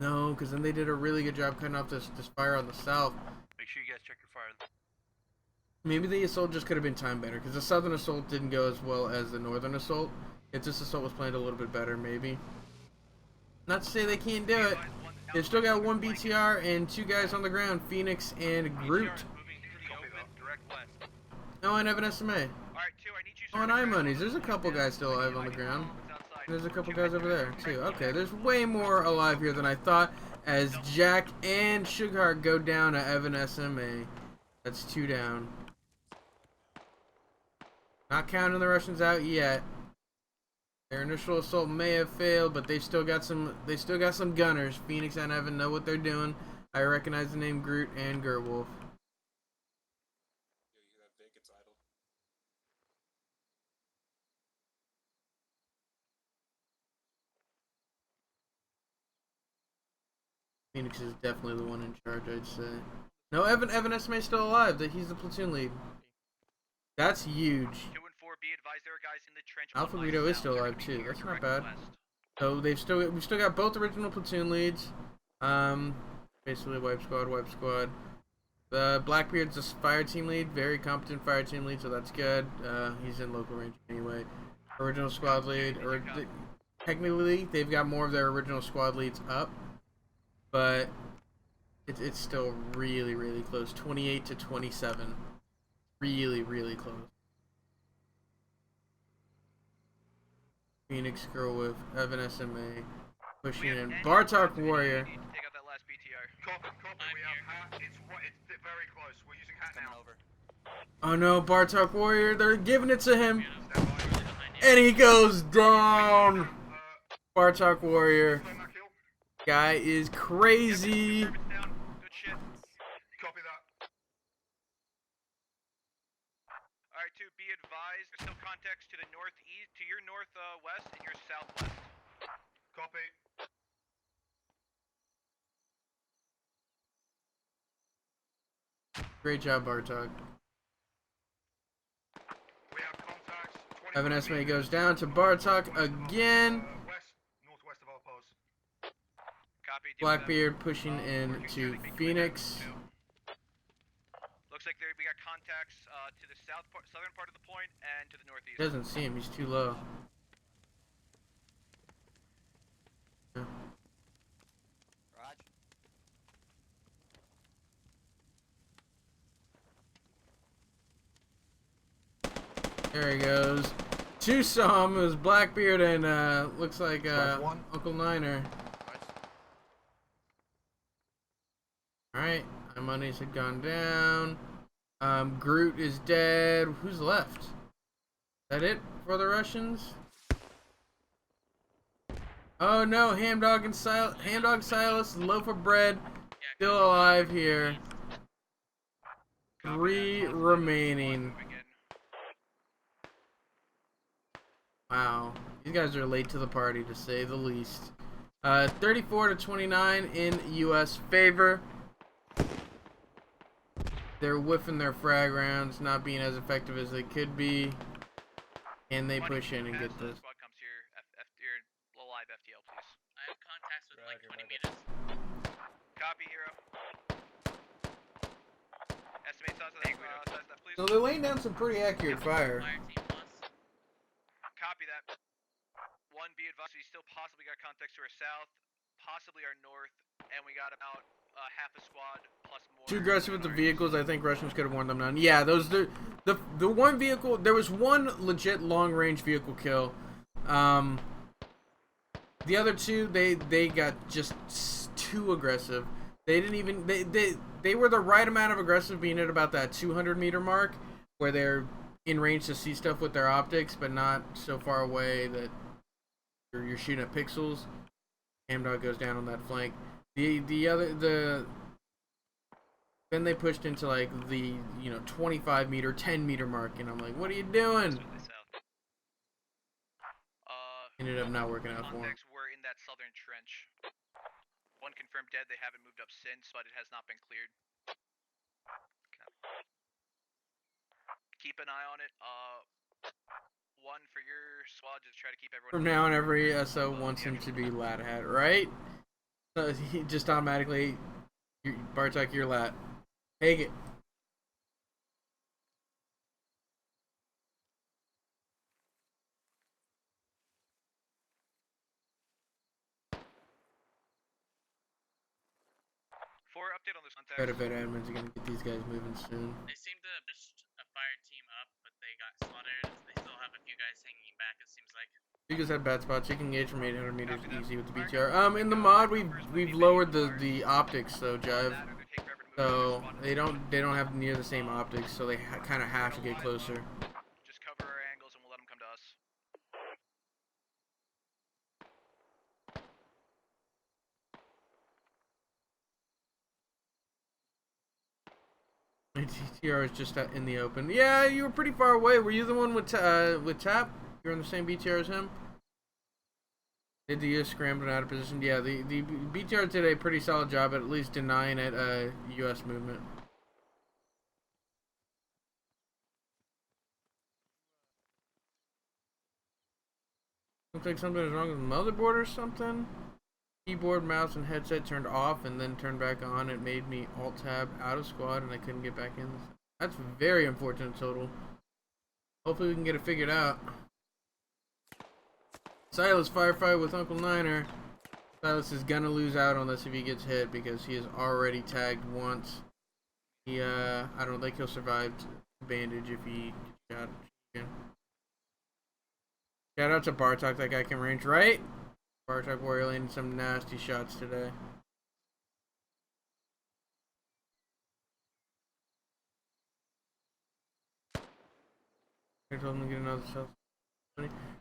No, because then they did a really good job cutting off this fire on the south. Make sure you guys check your fire. Maybe the assault just could have been timed better, because the southern assault didn't go as well as the northern assault. If this assault was planned a little bit better, maybe. Not to say they can't do it. They've still got 1 BTR and 2 guys on the ground, Phoenix and Groot. Oh, and I have an SMA. Oh, and iMonies. There's a couple guys still alive on the ground. There's a couple guys over there, too. Okay, there's way more alive here than I thought, as Jack and Sugar go down to Evan SMA. That's 2 down. Not counting the Russians out yet. Their initial assault may have failed, but they've still got some. They still got some gunners. Phoenix and Evan know what they're doing. I recognize the name Groot and Gerwolf. Phoenix is definitely the one in charge, I'd say. No, Evan SMA is still alive. He's the platoon lead. That's huge. 2 and 4, be advised there are guys in the trench. Alpha Guido is still alive too. That's not bad. So we've still got both original platoon leads. Basically wipe squad. The Blackbeard's a fire team lead, very competent fire team lead, so that's good. He's in local range anyway. Original squad lead, or technically they've got more of their original squad leads up, but it's still really, really close. 28 to 27. Really, really close. Phoenix Girl with Evan SMA pushing in. Bartok Warrior. Take out that last BTR. Copy, we have hat. It's very close. We're using hat now. Oh no, Bartok Warrior, they're giving it to him. And he goes down. Bartok Warrior. Guy is crazy. Good shit. Copy that. Alright, 2, be advised. There's still contacts to the northeast, to your northwest and your southwest. Copy. Great job, Bartok. We have contacts. Evan SMA goes down to Bartok again. Northwest of our post. Copy. Blackbeard pushing in to Phoenix. contacts to the southern part of the point and to the northeast. Doesn't see him. He's too low. Yeah. Roger. There he goes. Two saw him. It was Blackbeard and looks like Uncle Niner. Alright, my monies had gone down. Groot is dead. Who's left? Is that it for the Russians? Oh no, Hamdog Silas, Loaf of Bread, still alive here. 3 remaining. Wow, these guys are late to the party to say the least. 34-29 in U.S. favor. They're whiffing their frag rounds, not being as effective as they could be. And they push in and get this. Squad comes here, your live FTL, please. I have contacts with like 20 meters. Copy, hero. Estimate size of that, please. So they're laying down some pretty accurate fire. Copy that. 1, be advised, we still possibly got contacts to our south, possibly our north, and we got about half a squad plus more. Too aggressive with the vehicles. I think Russians could have worn them down. Yeah, those the one vehicle. There was one legit long range vehicle kill. The other two, they got just too aggressive. They didn't even they were the right amount of aggressive, being at about that 200 meter mark, where they're in range to see stuff with their optics, but not so far away that you're shooting at pixels. Hamdog goes down on that flank. Then they pushed into like the 25 meter, 10 meter mark, and I'm like, what are you doing? Ended up not working out for him. Contacts were in that southern trench. 1 confirmed dead. They haven't moved up since, but it has not been cleared. Keep an eye on it. 1 for your squad. Just try to keep everyone. From now on, every SO wants him to be Lat Hat, right? So he just automatically, Bartek, you're Lat. Take it. For update on this contact. Better admins are gonna get these guys moving soon. They seem to have pushed a fire team up, but they got slaughtered. They still have a few guys hanging back, it seems like. You guys have bad spots. You can engage from 800 meters easy with the BTR. In the mod, we've lowered the optics, so Jive. So they don't have near the same optics, so they kind of have to get closer. Just cover our angles and we'll let them come to us. My BTR is just in the open. Yeah, you were pretty far away. Were you the one with Tap? You're on the same BTR as him? Did the US scramble out of position? Yeah, the BTR did a pretty solid job at least denying it US movement. Looks like something is wrong with the motherboard or something. Keyboard, mouse, and headset turned off and then turned back on. It made me alt-tab out of squad and I couldn't get back in. That's very unfortunate total. Hopefully we can get it figured out. Silas firefight with Uncle Niner. Silas is gonna lose out on this if he gets hit because he is already tagged once. He I don't think he'll survive bandage if he gets shot again. Shout out to Bartok, that guy can range, right? Bartok Warrior landing some nasty shots today. I told him to get another self.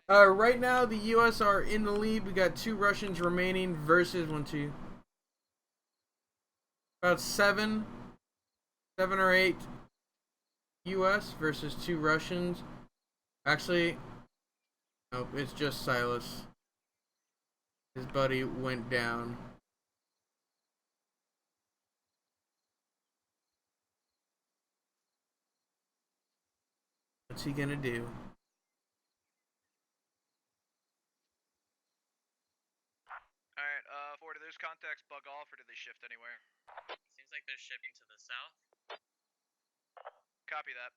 Right now the US are in the lead. We got 2 Russians remaining versus about 7 or 8 US versus 2 Russians. Actually, nope, it's just Silas. His buddy went down. What's he gonna do? Alright, forward to those contacts bug off or did they shift anywhere? Seems like they're shifting to the south. Copy that.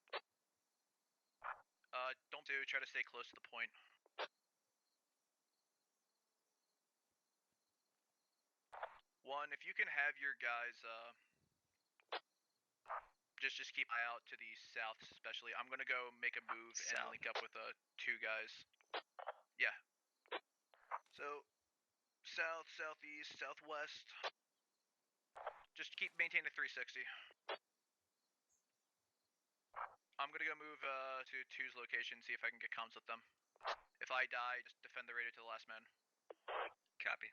Don't try to stay close to the point. One, if you can have your guys, just keep an eye out to the south, especially. I'm gonna go make a move and link up with two guys. Yeah. So, south, southeast, southwest. Just maintain a 360. I'm gonna go move to 2's location, see if I can get comms with them. If I die, just defend the radio to the last man. Copy.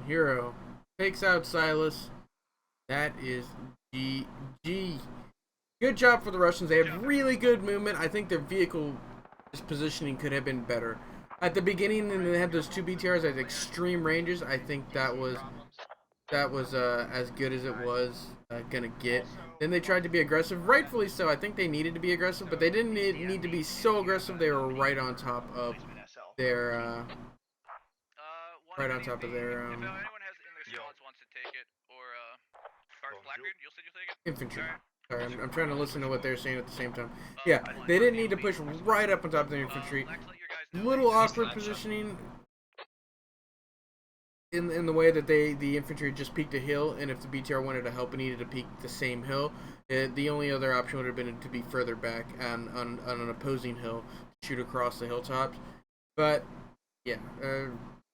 Hero takes out Silas. That is GG. Good job for the Russians. They have really good movement. I think their vehicle positioning could have been better. At the beginning, and they had those two BTRs at extreme ranges. I think that was as good as it was gonna get. Then they tried to be aggressive, rightfully so. I think they needed to be aggressive, but they didn't need to be so aggressive. They were right on top of their If anyone has in their squads wants to take it, or Blackbeard, you'll take it. infantry. Sorry, I'm trying to listen to what they're saying at the same time. Yeah, they didn't need to push right up on top of their infantry. Little awkward positioning in the way that the infantry just peeked a hill, and if the BTR wanted to help, it needed to peek the same hill. The only other option would have been to be further back on an opposing hill, shoot across the hilltops. But yeah,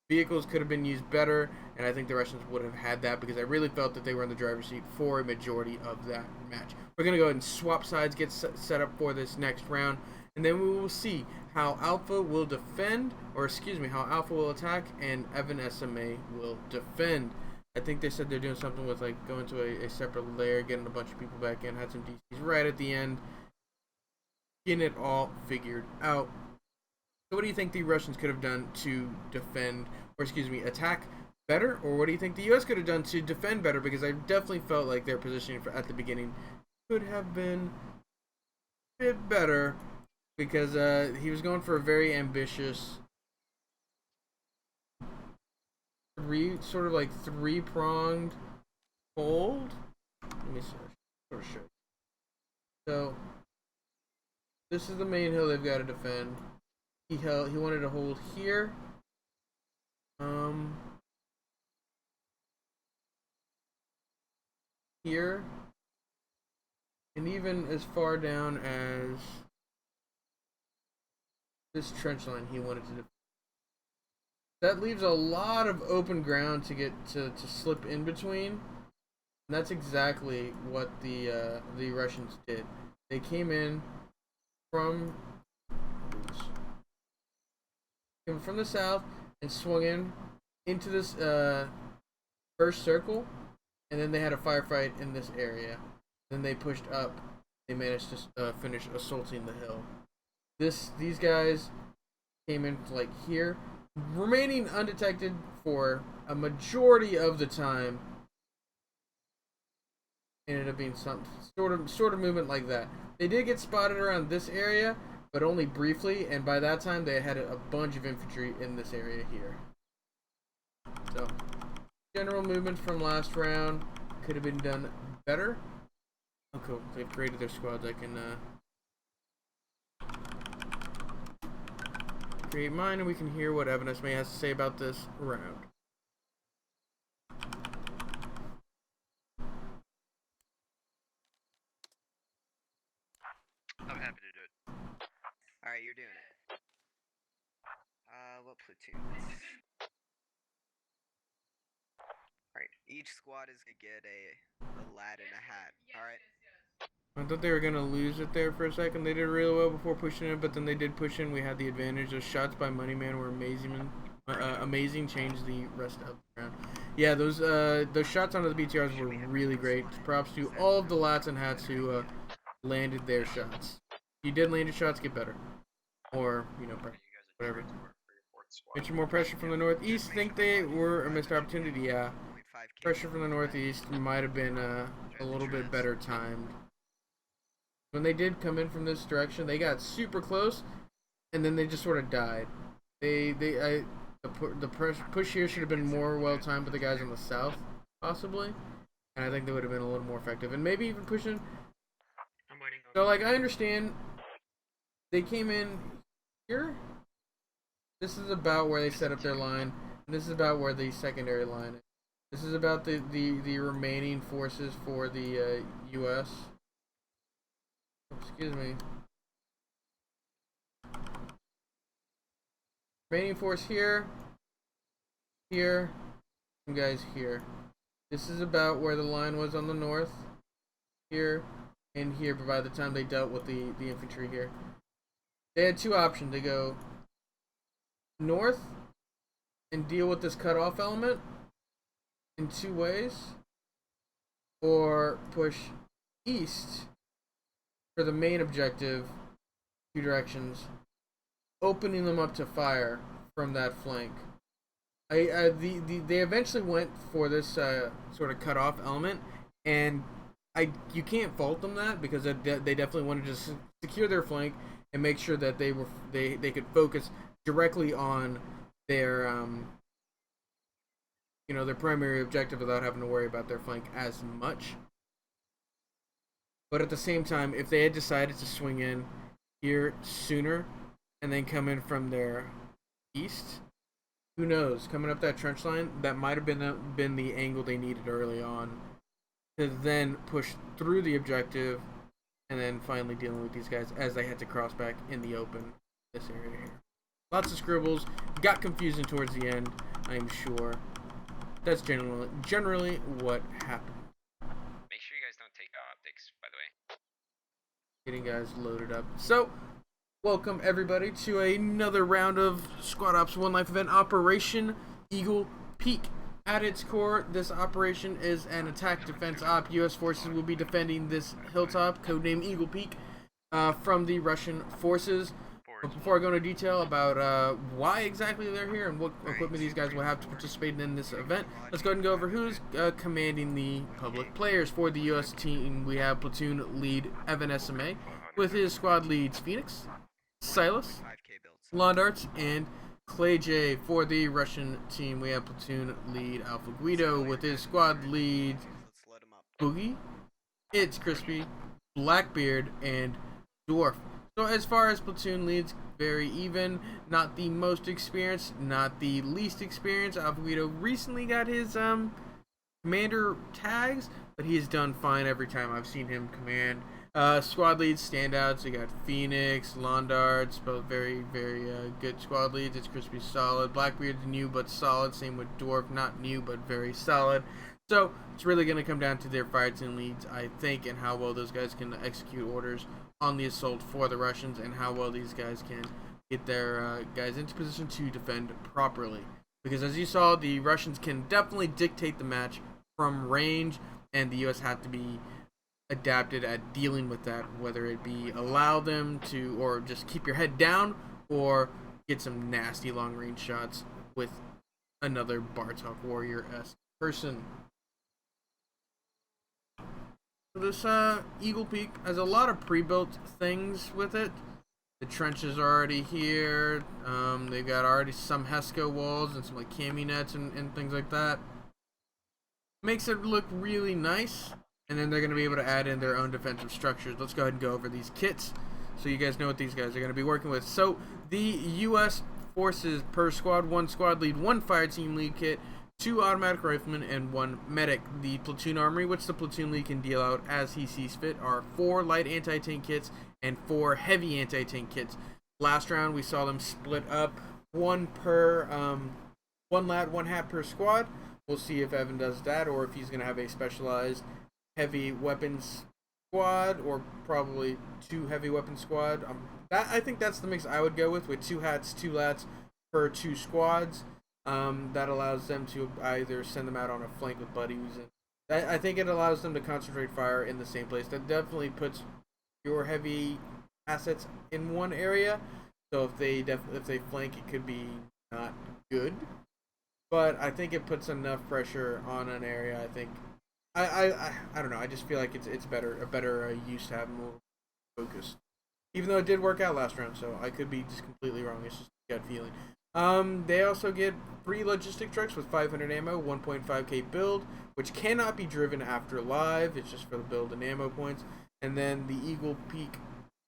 vehicles could have been used better, and I think the Russians would have had that because I really felt that they were in the driver's seat for a majority of that match. We're going to go ahead and swap sides, get set up for this next round, and then we will see how Alpha will defend, or excuse me, how Alpha will attack, and Evan SMA will defend. I think they said they're doing something with like going to a separate layer, getting a bunch of people back in, had some DCs right at the end, getting it all figured out. So what do you think the Russians could have done to defend, or excuse me, attack better? Or what do you think the US could have done to defend better? Because I definitely felt like their positioning at the beginning could have been a bit better, because he was going for a very ambitious three-pronged hold. Let me see. So this is the main hill they've got to defend. He wanted to hold here. Here. And even as far down as this trench line he wanted to defend. That leaves a lot of open ground to get to slip in between. And that's exactly what the Russians did. They came in from the south and swung into this first circle, and then they had a firefight in this area. Then they pushed up. They managed to finish assaulting the hill. These guys came in like here, remaining undetected for a majority of the time. Ended up being some sort of movement like that. They did get spotted around this area, but only briefly, and by that time they had a bunch of infantry in this area here. So, general movement from last round could have been done better. Oh cool, they've created their squads. I can create mine, and we can hear what Evan May has to say about this round. I'm happy to do it. Alright, you're doing it. What platoon? Alright, each squad is gonna get a lad and a hat. Alright. I thought they were going to lose it there for a second. They did really well before pushing it, but then they did push in. We had the advantage. Those shots by Moneyman were amazing. Changed the rest of the round. Yeah, those shots onto the BTRs were really great. Props to all of the lats and hats who landed their shots. If you did land your shots, get better. Or, you know, whatever. Mention more pressure from the northeast. Think they were a missed opportunity? Yeah. Pressure from the northeast might have been a little bit better timed. When they did come in from this direction, they got super close, and then they just sort of died. the push here should have been more well timed with the guys on the south, possibly, and I think they would have been a little more effective, and maybe even pushing. So like I understand, they came in here. This is about where they set up their line, and this is about where the secondary line is. This is about the remaining forces for the U.S. Excuse me. Remaining force here, here, some guys here. This is about where the line was on the north, here, and here, by the time they dealt with the infantry here. They had two options. They go north and deal with this cutoff element in two ways, or push east for the main objective, two directions, opening them up to fire from that flank. They eventually went for this sort of cutoff element, and you can't fault them that, because they definitely wanted to secure their flank and make sure that they could focus directly on their their primary objective without having to worry about their flank as much. But at the same time, if they had decided to swing in here sooner and then come in from their east, who knows? Coming up that trench line, that might have been the angle they needed early on to then push through the objective, and then finally dealing with these guys as they had to cross back in the open, this area here. Lots of scribbles. Got confusing towards the end, I'm sure. That's generally what happened. Make sure you guys don't take optics, by the way. Getting guys loaded up. So, welcome everybody to another round of Squad Ops One Life event, Operation Eagle Peak. At its core, this operation is an attack defense op. U.S. forces will be defending this hilltop, codenamed Eagle Peak, from the Russian forces. But before I go into detail about why exactly they're here and what equipment these guys will have to participate in this event, let's go ahead and go over who's commanding the public players. For the U.S. team, we have platoon lead Evan SMA, with his squad leads Phoenix, Silas, Londarts, and Clay J. For the Russian team, we have platoon lead Alpha Guido, with his squad lead Boogie, It's Crispy, Blackbeard, and Dwarf. So as far as platoon leads, very even. Not the most experienced, not the least experienced. Alpha Guido recently got his commander tags, but he has done fine every time I've seen him command. Squad leads, standouts, we got Phoenix, Londarts, both very, very good squad leads. It's Crispy, solid. Blackbeard's new but solid. Same with Dwarf, not new but very solid. So it's really going to come down to their fire team leads, I think, and how well those guys can execute orders on the assault for the Russians, and how well these guys can get their guys into position to defend properly. Because as you saw, the Russians can definitely dictate the match from range, and the U.S. have to be adapted at dealing with that, whether it be allow them to, or just keep your head down, or get some nasty long range shots with another Bartok Warrior-esque person. This Eagle Peak has a lot of pre-built things with it. The trenches are already here. They've got already some Hesco walls and some like cami nets and things like that. Makes it look really nice. And then they're going to be able to add in their own defensive structures. Let's go ahead and go over these kits so you guys know what these guys are going to be working with. So the U.S. forces per squad, one squad lead, one fire team lead kit, 2 automatic riflemen, and 1 medic. The platoon armory, which the platoon lead can deal out as he sees fit, are 4 light anti-tank kits and 4 heavy anti-tank kits. Last round we saw them split up, 1 per 1 lat, 1 hat per squad. We'll see if Evan does that, or if he's going to have a specialized heavy weapons squad, or probably 2 heavy weapons squad. I think that's the mix I would go with 2 hats, 2 lats per 2 squads. That allows them to either send them out on a flank with buddies, and I think it allows them to concentrate fire in the same place. That definitely puts your heavy assets in one area, so if they flank, it could be not good, but I think it puts enough pressure on an area. I think I don't know, I just feel like it's a better use to have them more focused, even though it did work out last round, so I could be just completely wrong. It's just a gut feeling. They also get 3 logistic trucks with 500 ammo, 1.5k build, which cannot be driven after live. It's just for the build and ammo points. And then the Eagle Peak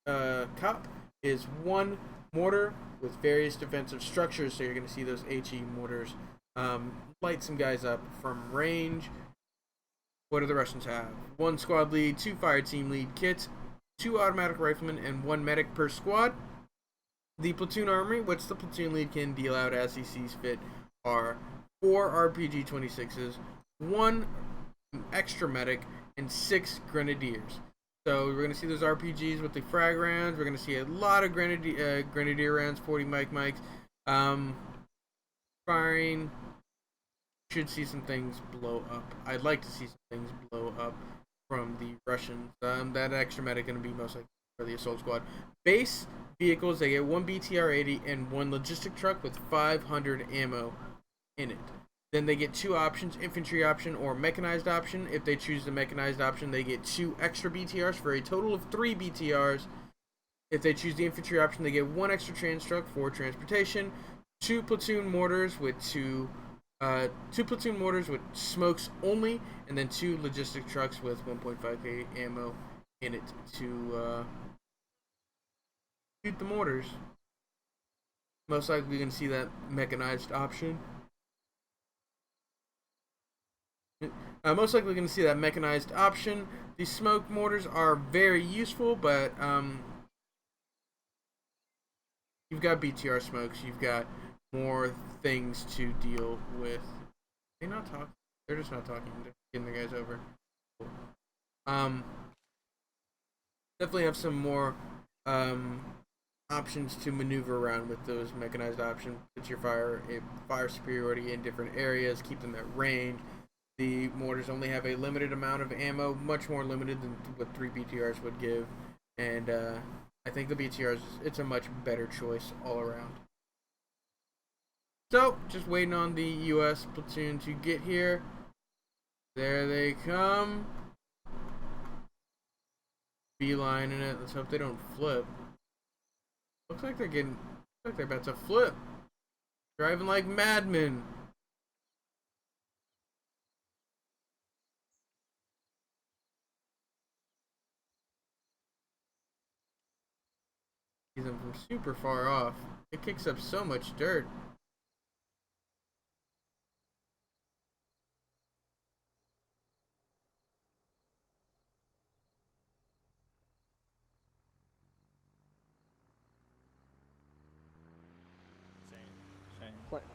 Cop is 1 mortar with various defensive structures. So you're going to see those HE mortars light some guys up from range. What do the Russians have? 1 squad lead, 2 fire team lead kits, 2 automatic riflemen, and 1 medic per squad. The platoon armory, which the platoon lead can deal out as he sees fit, are 4 RPG 26s, 1 extra medic, and 6 grenadiers. So we're going to see those RPGs with the frag rounds. We're going to see a lot of grenadier rounds, 40 mics. Firing. Should see some things blow up. I'd like to see some things blow up from the Russians. That extra medic going to be most likely for the assault squad. Base vehicles, they get 1 BTR-80 and 1 logistic truck with 500 ammo in it. Then they get 2 options, infantry option or mechanized option. If they choose the mechanized option, they get 2 extra BTRs for a total of 3 BTRs. If they choose the infantry option, they get 1 extra trans truck for transportation, 2 platoon mortars with 2 platoon mortars with smokes only, and then 2 logistic trucks with 1.5k ammo in it to shoot the mortars. Most likely you're going to see that mechanized option. Most likely going to see that mechanized option. The smoke mortars are very useful, but you've got BTR smokes, you've got more things to deal with. They're not talking. They're just not talking. They're getting the guys over. Definitely have some more options to maneuver around with those mechanized options. Put your fire superiority in different areas, keep them at range. The mortars only have a limited amount of ammo, much more limited than what 3 BTRs would give, and I think the BTRs, it's a much better choice all around. So, just waiting on the US platoon to get here. There they come. Beeline in it. Let's hope they don't flip. Looks like they're about to flip. Driving like madmen. See them from super far off. It kicks up so much dirt.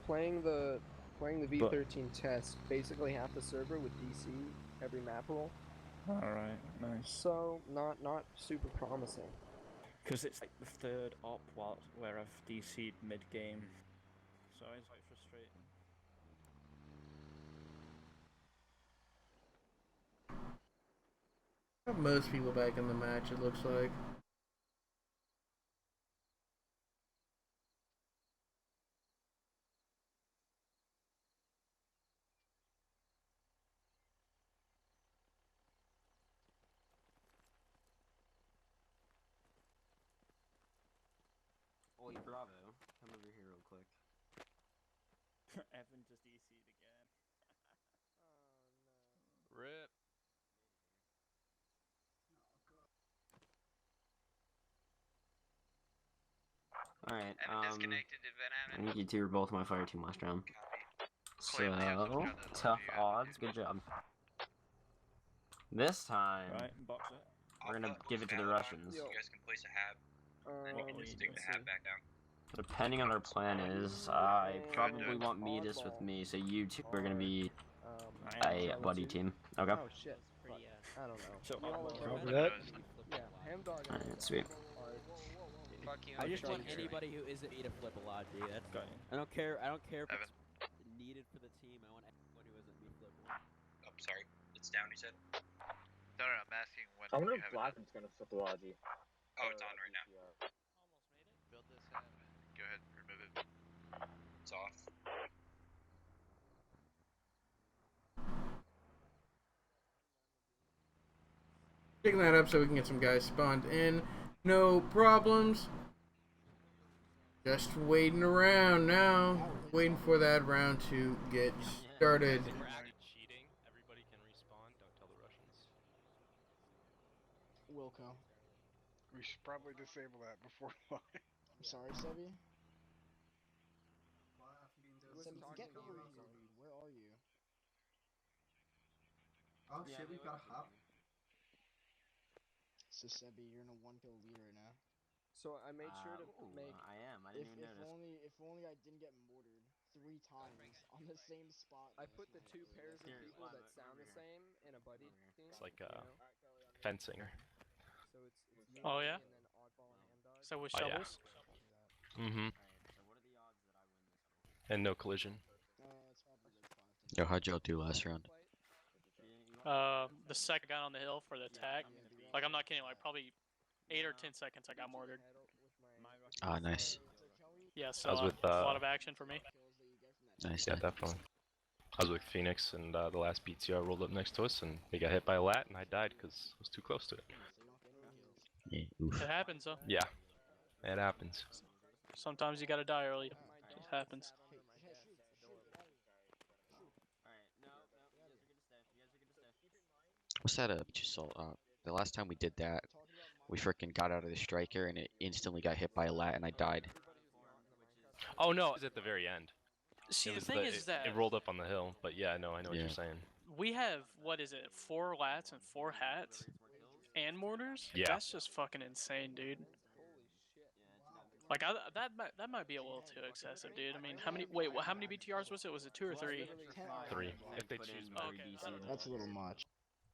Playing the V13 test, basically half the server with DC every map roll. Alright, nice. So not super promising. Because it's like the 3rd op where I've DC'd mid-game. So it's like frustrating. Have most people back in the match, it looks like. Oi, Bravo, come over here real quick. Evan just DC'd again. RIP. Alright, I think you two were both my fire team last round. So, tough odds, good job. This time, we're gonna give it to the Russians. You guys can place a hab. You can just stick the hab back down. Depending on our plan is, I probably want Metis with me, so you two are gonna be a buddy team. Okay? Oh shit. I don't know. Alright, sweet. I just want anybody who isn't me to flip a logi. I don't care if it's needed for the team. I want anyone who isn't me flipping. Oh, sorry. It's down, you said? No, I'm asking when. I wonder if Blackham's gonna flip the logi. Oh, it's on right now. Build this hab. Go ahead, remove it. It's off. Picking that up so we can get some guys spawned in. No problems. Just waiting around now. Waiting for that round to get started. If we're actually cheating, everybody can respawn. Don't tell the Russians. Wilco. We should probably disable that before live. I'm sorry, Sebi. Listen, Get over here, dude. Where are you? Oh shit, we've got a hop. So Sebi, you're in a 1-kill lead right now. So I made sure to make. I am. I didn't even notice. If only I didn't get mortared 3 times on the same spot. I put the 2 pairs of people that sound the same in a buddy team. It's like fencing. So it's you Oh, yeah? and then Oddball and Hamdog. So with Oh, yeah. shovels? Mm-hmm. And no collision. Yo, how'd y'all do last round? The second got on the hill for the attack. Like, I'm not kidding, like, probably 8 or 10 seconds I got mortared. Ah, nice. Yeah, so I was with, a lot of action for me. Nice. Yeah, definitely. I was with Phoenix, and the last BTR rolled up next to us, and they got hit by a lat, and I died because I was too close to it. Yeah, oof. It happens, though. Yeah, it happens. Sometimes you gotta die early. It just happens. What's that beach assault? The last time we did that, we freaking got out of the striker and it instantly got hit by a lat and I died. Oh no, it was at the very end. See, It the was thing is that it rolled up on the hill, but yeah, no, I know what you're saying. we have, what is it, 4 lats and 4 hats? And mortars? Yeah. That's just fucking insane, dude. Like, that might be a little too excessive, dude. I mean, how many BTRs was it? Was it 2 or 3? 3, if they choose more. That's a little much.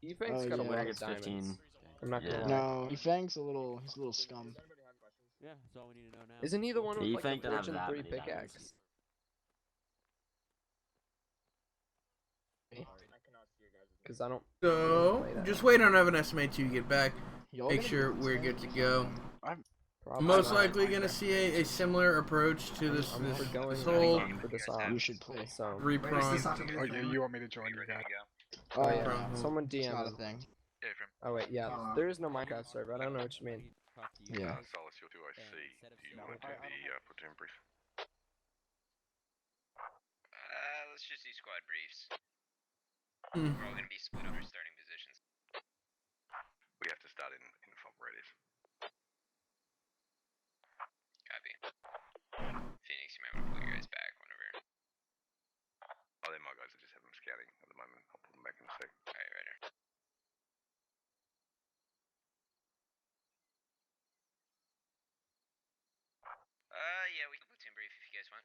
Efang's got a yeah. lot of 15. diamonds. I'm not gonna lie. No, Efang's he's a little scum. Yeah, that's all we need to know now. Isn't he the one with like Efang the doesn't have Fortune 3 that many pickaxe? Because I don't. So, just wait on Evan Estimate to get back. Y'all Make gonna sure be we're good to go. Probably Most not. likely gonna see a similar approach to this I'm this, going this whole for this op. You should play. So. 3-pronged. Oh, you want me to join you guys? Oh yeah. Prong. Someone DM. Not a him. thing. Oh wait, yeah. There is no Minecraft server. I don't know what you mean. Yeah. Solace, you'll do IC. Do you want to do the platoon brief? Let's just do squad briefs. Hmm. We're all gonna be split up our starting positions. We have to start in front radius. Copy. Phoenix, you might want to pull your guys back whenever. Oh, they're my guys. I just have them scouting at the moment. I'll pull them back in a sec. Alright, right here. Yeah, we can platoon brief if you guys want.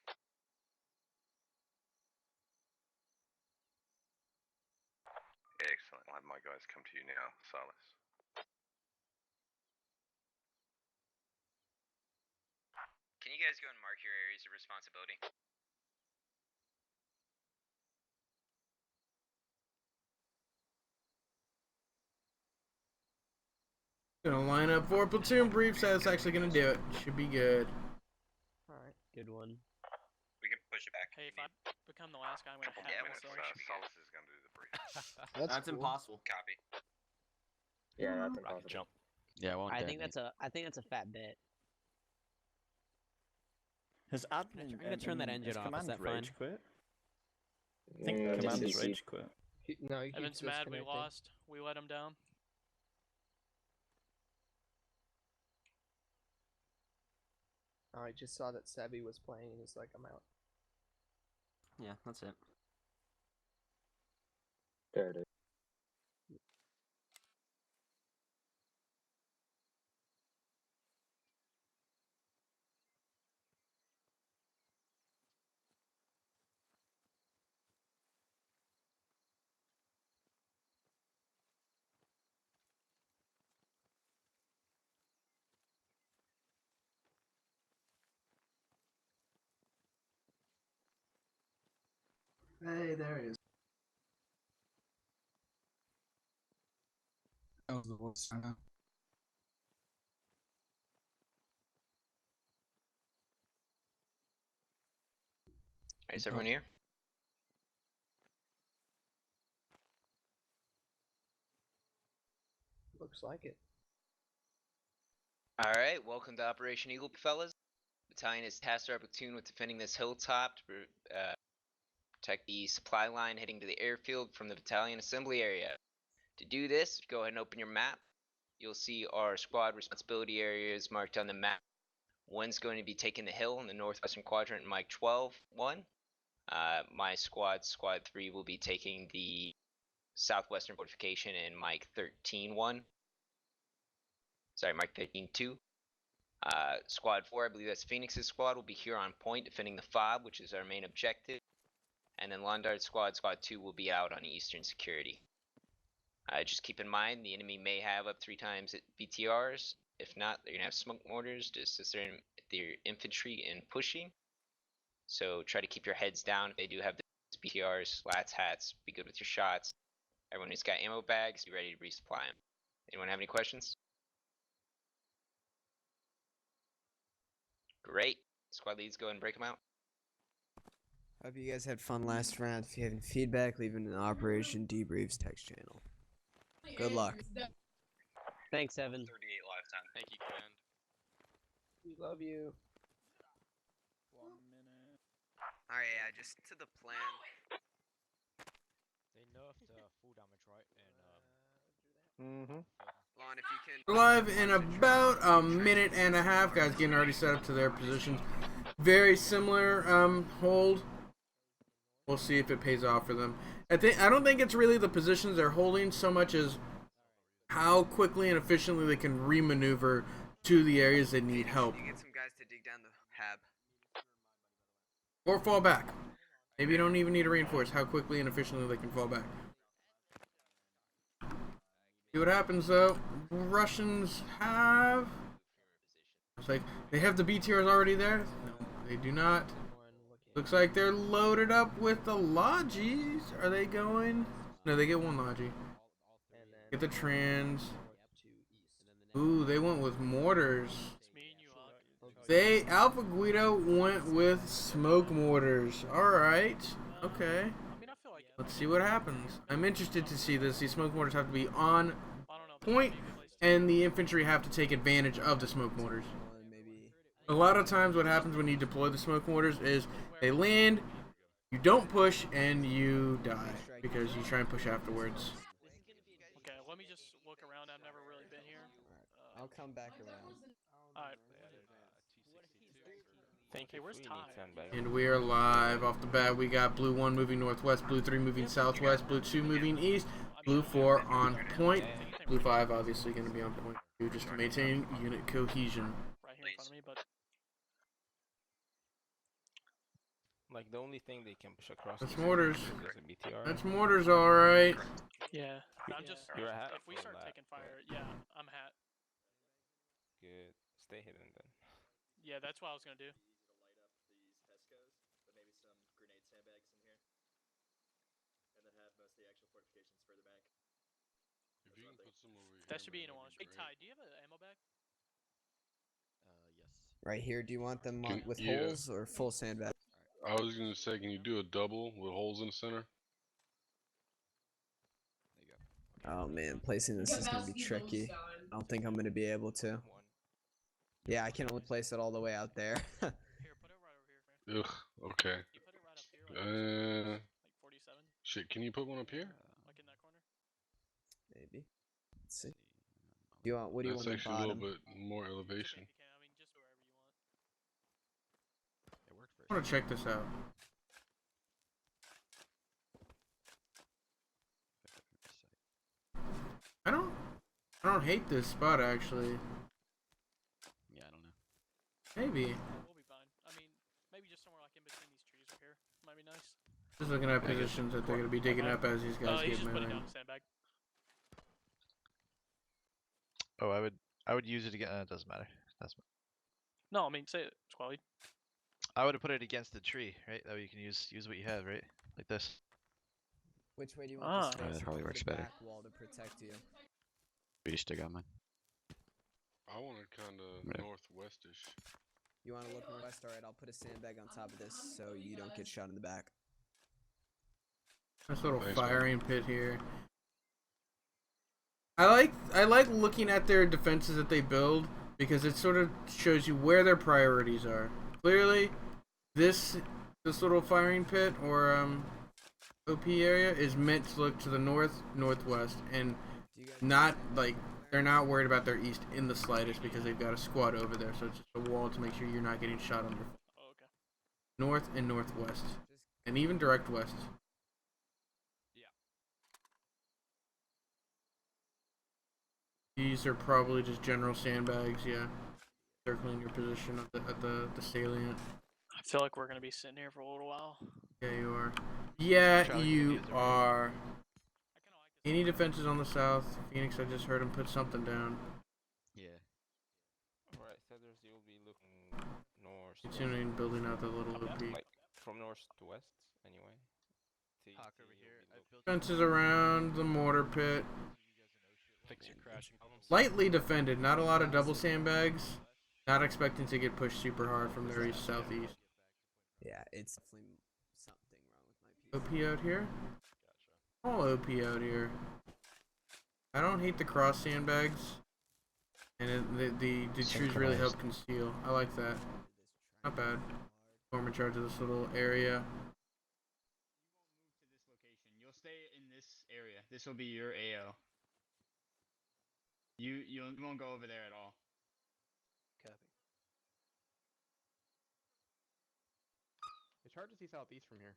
Excellent. I'll have my guys come to you now, Silas. Can you guys go and mark your areas of responsibility? Gonna line up 4 platoon briefs. That's actually gonna do it. Should be good. Alright, good one. We can push it back. Hey, if I become the last guy, I'm gonna Yeah, have minutes, myself. Silas is going to do the brief. That's cool. impossible. Copy. Yeah, that's Rocket jump. Yeah, I won't I think that's a fat bit. Has admin? I'm gonna turn that engine off. Is that fine? Rage quit? I think Command's rage quit. No, he Evan's keeps mad we disconnecting. lost. We let him down. Oh, I just saw that Sebi was playing and he's like, I'm out. Yeah, that's it. There it is. Hey, there he is. That was the voice. I know. Is everyone here? Looks like it. Alright, welcome to Operation Eagle, fellas. Battalion is tasked our platoon with defending this hilltop to protect the supply line heading to the airfield from the battalion assembly area. To do this, go ahead and open your map. You'll see our squad responsibility areas marked on the map. One's going to be taking the hill in the northwestern quadrant, Mike 12-1. My squad 3, will be taking the southwestern fortification in Mike 13-1. Sorry, Mike 13-2. Squad 4, I believe that's Phoenix's squad, will be here on point defending the FOB, which is our main objective. And then Londard's squad 2, will be out on eastern security. Just keep in mind, the enemy may have up 3 times BTRs. If not, they're going to have smoke mortars to assist their infantry in pushing. So try to keep your heads down. If they do have the BTRs, slats, hats, be good with your shots. Everyone who's got ammo bags, be ready to resupply them. Anyone have any questions? Great. Squad leads, go ahead and break them out. Hope you guys had fun last round. If you have any feedback, leave it in the Operation Debriefs text channel. Good luck. Thanks, Evan. 38 lifetime. Thank you, Ken. We love you. 1 minute. Alright, yeah, just to the plan. They nerfed full damage, right? Mm-hmm. Lon, if you can. We're live in about a minute and a half. Guys getting already set up to their positions. Very similar hold. We'll see if it pays off for them. I don't think it's really the positions they're holding so much as how quickly and efficiently they can remaneuver to the areas that need help. You get some guys to dig down the hab. Or fall back. Maybe you don't even need to reinforce how quickly and efficiently they can fall back. See what happens though. Russians have... It's like, they have the BTRs already there? No, they do not. Looks like they're loaded up with the Logis. Are they going? No, they get one Logi. Get the trans. Ooh, they went with mortars. Alpha Guido went with smoke mortars. Alright. Okay. Let's see what happens. I'm interested to see this. These smoke mortars have to be on point, and the infantry have to take advantage of the smoke mortars. A lot of times what happens when you deploy the smoke mortars is they land, you don't push, and you die because you try and push afterwards. Okay, let me just look around. I've never really been here. I'll come back around. Alright. Thank you. Where's Ty? And we are live off the bat. We got blue 1 moving northwest, blue 3 moving southwest, blue 2 moving east, blue 4 on point, blue 5 obviously going to be on point too, just to maintain unit cohesion. Right here in front of me, but Like the only thing they can push across. That's mortars. Is a BTR. That's mortars, alright. yeah. I'm just. You're a hat If we for start that, taking fire, yeah, I'm hat. Good. Stay hidden then. Yeah, that's what I was gonna do. If you can put some over here. That should be in one. Hey Ty, do you have an ammo bag? Yes. Right here, do you want them with yeah. holes or full sandbag? I was gonna say, can you do a double with holes in the center? Oh man, placing this is gonna be tricky. I don't think I'm gonna be able to. Yeah, I can only place it all the way out there. Ugh. Okay. Shit. Can you put one up here? Like in that corner? Maybe. Let's see. Do you want? What do you That's want? actually a little bit more elevation. I want to check this out. I don't hate this spot actually. Yeah, I don't know. Maybe. We'll be fine. I mean, maybe just somewhere like in between these trees right here. Might be nice. Just looking at positions that they're going to be digging up as these guys He's get just putting moving. down the sandbag. Oh, I would use it again. It doesn't matter. No, I mean, say it, Squally. I would have put it against the tree, right? That way you can use what you have, right? Like this. Which way do you want this? That probably works better. Back wall to protect you. We just got mine. I wanted kind of northwestish. You want to look northwest? Alright, I'll put a sandbag on top of this so you don't get shot in the back. Nice little firing pit here. I like looking at their defenses that they build because it sort of shows you where their priorities are. Clearly, this little firing pit or OP area is meant to look to the northwest, and not like they're not worried about their east in the slightest because they've got a squad over there. So it's just a wall to make sure you're not getting shot on your north and northwest, and even direct west. These are probably just general sandbags, yeah. Circling your position at the salient. I feel like we're gonna be sitting here for a little while. Yeah, you are. Yeah, you are. Any defenses on the south? Phoenix, I just heard him put something down. Yeah. Alright, settlers, you'll be looking north. Continuing building out the little OP. Like, from north to west, anyway. Hawk over here. Fences around the mortar pit. Fix your crashing problems. Lightly defended, not a lot of double sandbags. Not expecting to get pushed super hard from their east southeast. Yeah, it's something wrong with my OP out here? All OP out here. I don't hate the cross sandbags. And the trees really help conceal. I like that. Not bad. Form in charge of this little area. You'll stay in this area. This will be your AO. You won't go over there at all. Copy. It's hard to see southeast from here.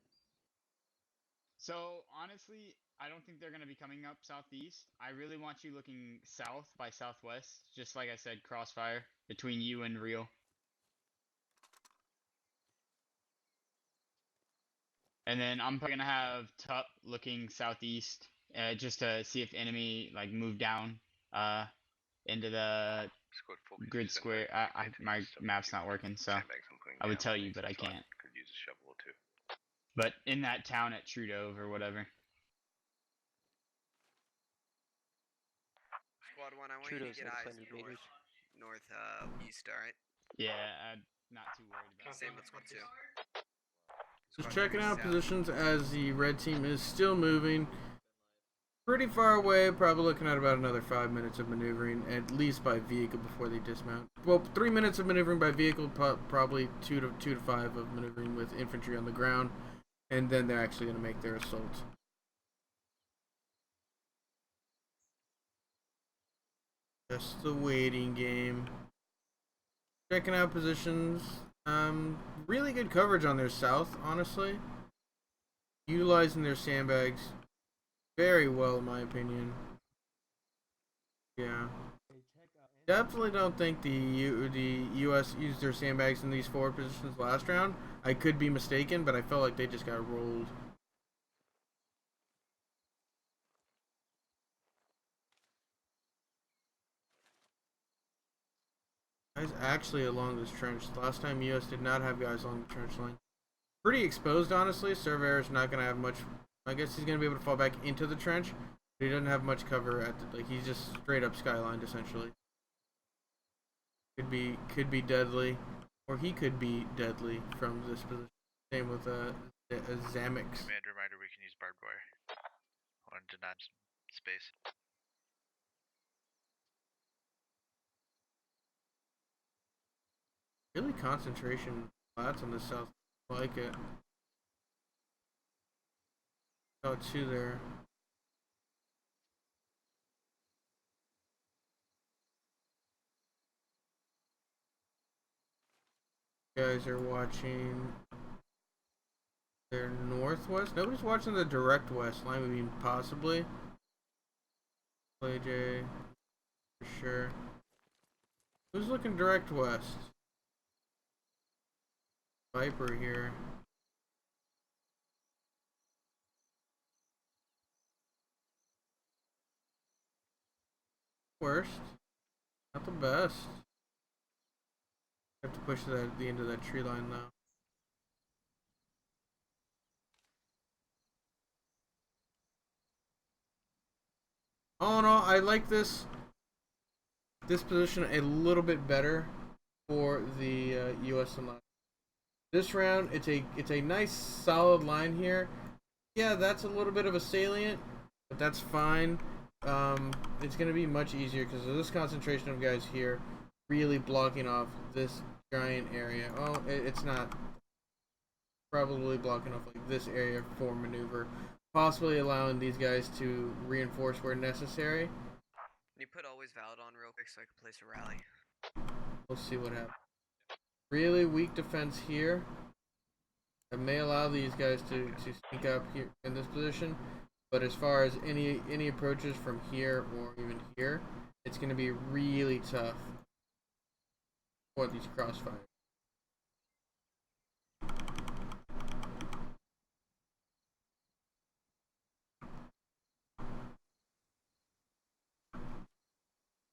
So honestly, I don't think they're gonna be coming up southeast. I really want you looking south by southwest, just like I said, crossfire between you and Real. And then I'm probably gonna have Tup looking southeast, just to see if the enemy like move down, into the grid square. My map's not working, so I would tell you, but I can't. Could use a shovel or two. But in that town at Trudeau or whatever. Squad 1, I want you to get eyes east, alright? Yeah, I'm not too worried about it. Same with Squad 2. Just checking out positions as the red team is still moving. Pretty far away, probably looking at about another 5 minutes of maneuvering, at least by vehicle before they dismount. Well, 3 minutes of maneuvering by vehicle, probably 2 to 5 of maneuvering with infantry on the ground, and then they're actually going to make their assault. Just the waiting game. Checking out positions. Really good coverage on their south, honestly. Utilizing their sandbags very well, in my opinion. Yeah. Definitely don't think the U.S. used their sandbags in these forward positions last round. I could be mistaken, but I felt like they just got rolled. Guys actually along this trench. Last time U.S. did not have guys along the trench line. Pretty exposed, honestly. Surveyor's not going to have much. I guess he's going to be able to fall back into the trench, but he doesn't have much cover at the, like, he's just straight up skylined essentially. Could be deadly, or he could be deadly from this position. Same with Zamix. Command reminder: we can use barbed wire on denied space. Really concentration flats on the south. I like it. Oh, 2 there. You guys are watching their northwest. Nobody's watching the direct west line. I mean, possibly. Play J, for sure. Who's looking direct west? Viper here. Worst. Not the best. Have to push that at the end of that tree line though. All in all, I like this position a little bit better for the U.S. and this round. It's a nice solid line here. Yeah, that's a little bit of a salient, but that's fine. It's going to be much easier because of this concentration of guys here. really blocking off this giant area. Oh, it's not. Probably blocking off like this area for maneuver, possibly allowing these guys to reinforce where necessary. Can you put always valid on real quick so I can place a rally? We'll see what happens. Really weak defense here. That may allow these guys to sneak up here in this position, but as far as any approaches from here or even here, it's going to be really tough for these crossfires.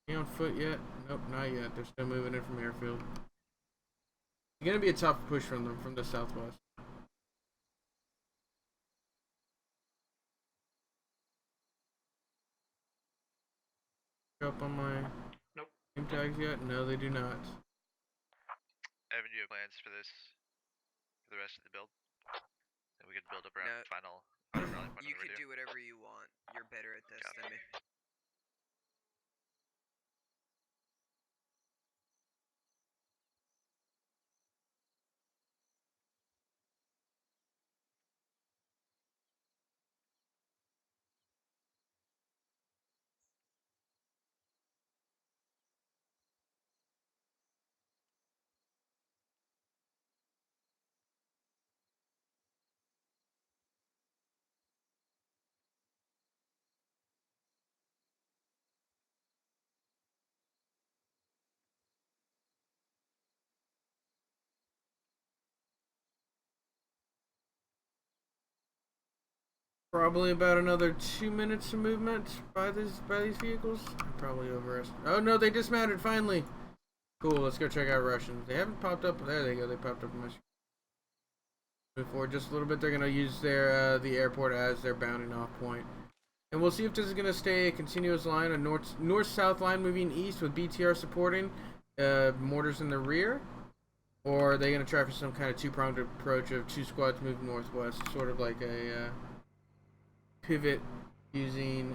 Are you on foot yet? Nope, not yet. They're still moving in from airfield. It's going to be a tough push from them from the southwest. Up on my name tags yet? No, they do not. Evan, do you have plans for this? For the rest of the build? And we could build up around final rally point. You could do whatever you want. You're better at this than me. Probably about another 2 minutes of movement by these vehicles. Probably over. Oh no, they dismounted finally. Cool. Let's go check out Russians. They haven't popped up. There they go. They popped up in my screen. Move forward just a little bit. They're gonna use their the airport as their bounding off point, and we'll see if this is gonna stay a continuous line, a north-south line moving east with BTR supporting, mortars in the rear, or are they gonna try for some kind of two-pronged approach of 2 squads moving northwest, sort of like a pivot using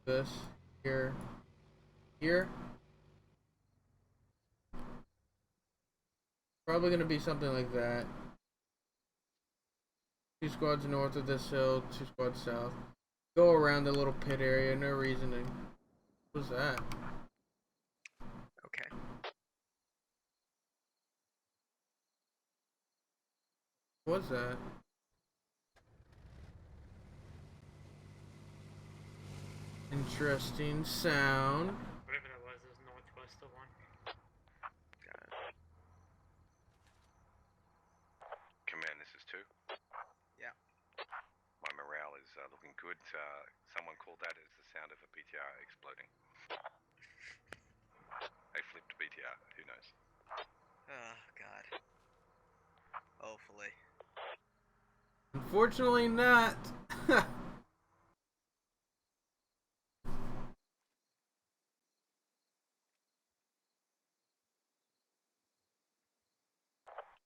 this here. Probably going to be something like that. 2 squads north of this hill, 2 squads south. Go around the little pit area, no reasoning. What was that? Okay. What was that? Interesting sound. Whatever that was northwest of one. Command, this is 2. Yeah. My morale is looking good. Someone called that as the sound of a BTR exploding. A flipped BTR, who knows? Oh, God. Hopefully. Unfortunately not.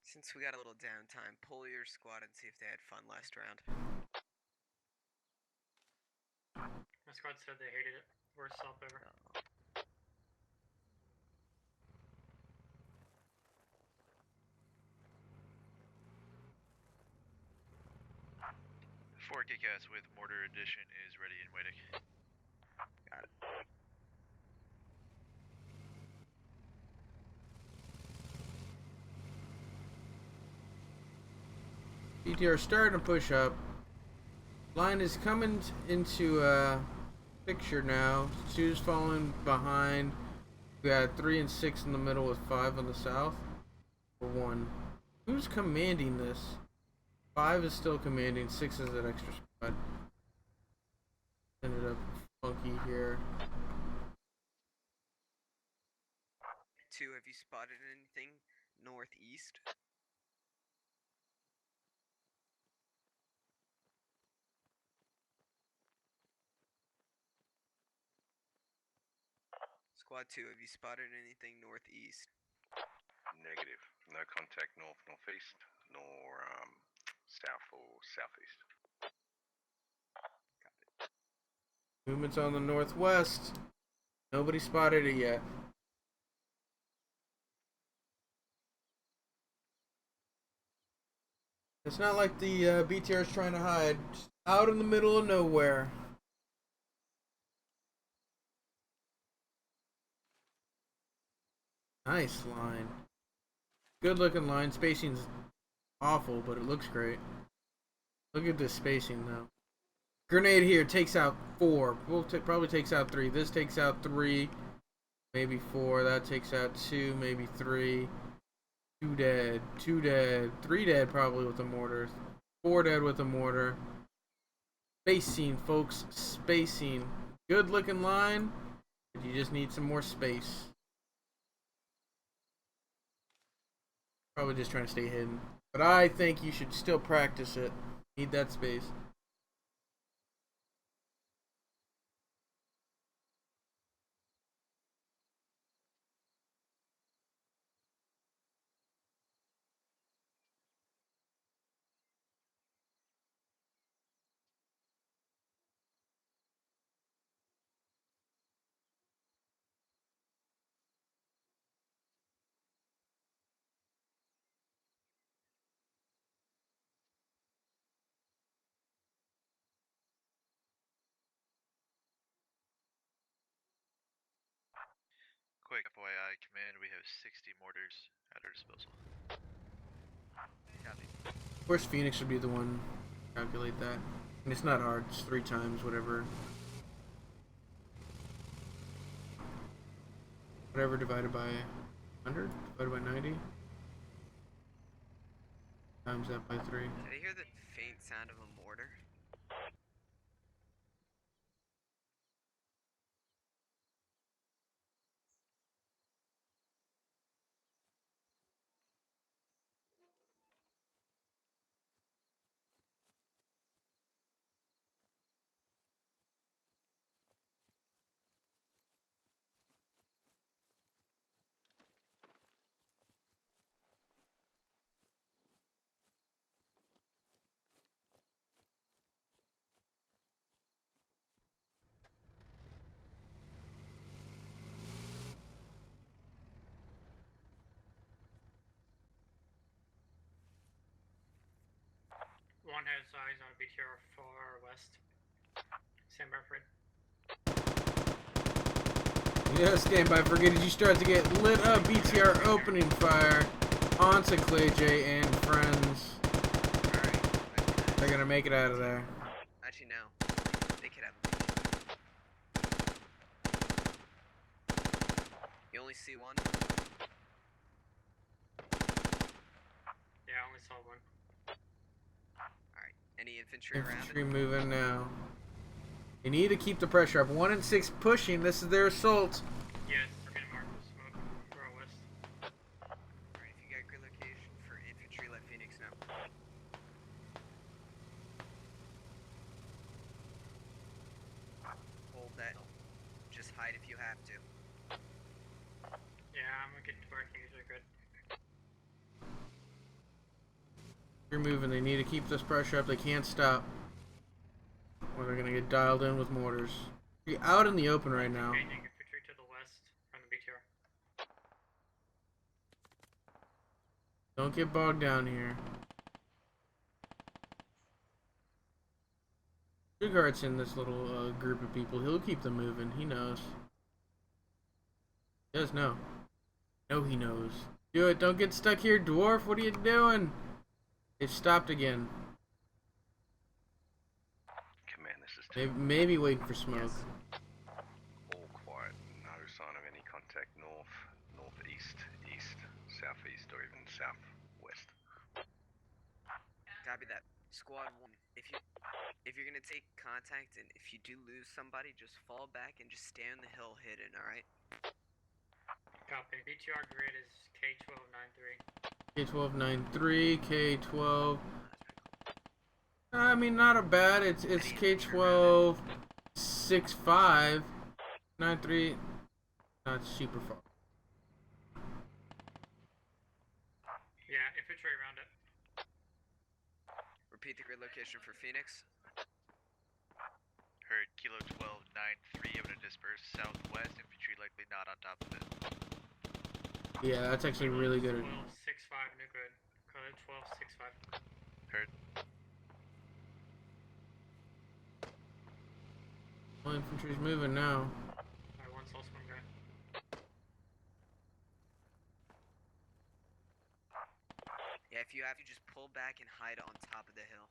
Since we got a little downtime, pull your squad and see if they had fun last round. My squad said they hated it. Worst stop ever. Fort Kickass with mortar addition is ready and waiting. Got it. BTR starting to push up. Line is coming into picture now. 2's following behind. We got 3 and 6 in the middle with 5 on the south. For 1. Who's commanding this? 5 is still commanding. 6 is that extra squad. Ended up funky here. 2, have you spotted anything northeast? Squad 2, have you spotted anything northeast? Negative. No contact north, northeast, nor south or southeast. Got it. Movement's on the northwest. Nobody spotted it yet. It's not like the BTR is trying to hide. Just out in the middle of nowhere. Nice line. Good looking line. Spacing's awful, but it looks great. Look at this spacing though. Grenade here takes out 4. Probably takes out 3. This takes out 3. Maybe 4. That takes out 2. Maybe 3. 2 dead. 2 dead. 3 dead probably with the mortar. 4 dead with the mortar. Spacing, folks. Spacing. Good looking line. But you just need some more space. Probably just trying to stay hidden. But I think you should still practice it. Need that space. Quick FYI, command, we have 60 mortars at our disposal. Of course, Phoenix would be the one to calculate that. And it's not hard. It's 3 times whatever. Whatever divided by 100, divided by 90. Times that by 3. Did I hear the faint sound of a mortar? One has eyes on BTR far west. Stand by for it. Yeah, stand by for it as you start to get lit up. BTR opening fire onto Clay J and friends. Alright. They're gonna make it out of there. Actually, no. They could have. You only see one? Yeah, I only saw one. Alright. Any infantry around Infantry it? moving now. You need to keep the pressure up. 1 and 6 pushing. This is their assault. Yes, we're getting marked with smoke. We're out west. Alright, if you got grid location for infantry, let Phoenix know. Hold that. Just hide if you have to. Yeah, I'm gonna get to where I think is really good. You're moving. They need to keep this pressure up. They can't stop. Or they're gonna get dialed in with mortars. You're out in the open right now. Engaging infantry to the west from the BTR. Don't get bogged down here. Sugarheart's in this little group of people. He'll keep them moving. He knows. He does know. No, he knows. Do it. Don't get stuck here, dwarf. What are you doing? They've stopped again. Command, this is Maybe waiting for smoke. all quiet. No sign of any contact north, northeast, east, southeast, or even southwest. Copy that. Squad 1, if you're gonna take contact and if you do lose somebody, just fall back and just stay on the hill hidden, alright? Copy. BTR grid is K1293. K1293, K12. I mean, not a bad. It's K12 65 93. Not super far. Yeah, infantry around it. Repeat the grid location for Phoenix. Heard Kilo 12-9-3, I'm gonna disperse southwest, infantry likely not on top of it. Yeah, that's actually really good. 12-6-5, no good. Code 12-6-5. Heard. Well, infantry's moving now. Alright, one source, one guy. Yeah, if you have to just pull back and hide on top of the hill.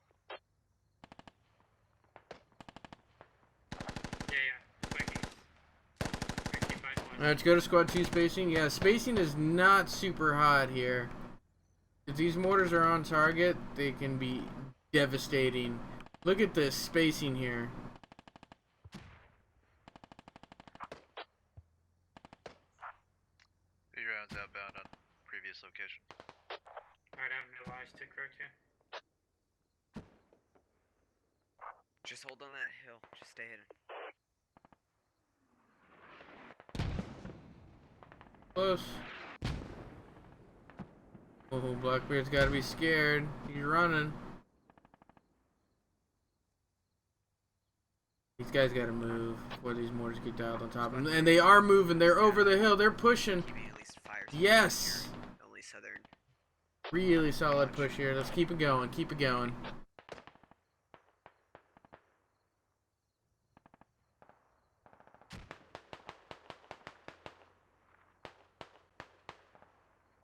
Let's go to squad 2 spacing. Yeah, spacing is not super hot here. If these mortars are on target, they can be devastating. Look at this spacing here. Three rounds outbound on previous location. Alright, I have no eyes to correct you. Just hold on that hill. Just stay hidden. Close. Oh, Blackbeard's gotta be scared. He's running. These guys gotta move before these mortars get dialed on top of them. And they are moving. They're over the hill. They're pushing. Yes. Only southern. Really solid push here. Let's keep it going. Keep it going.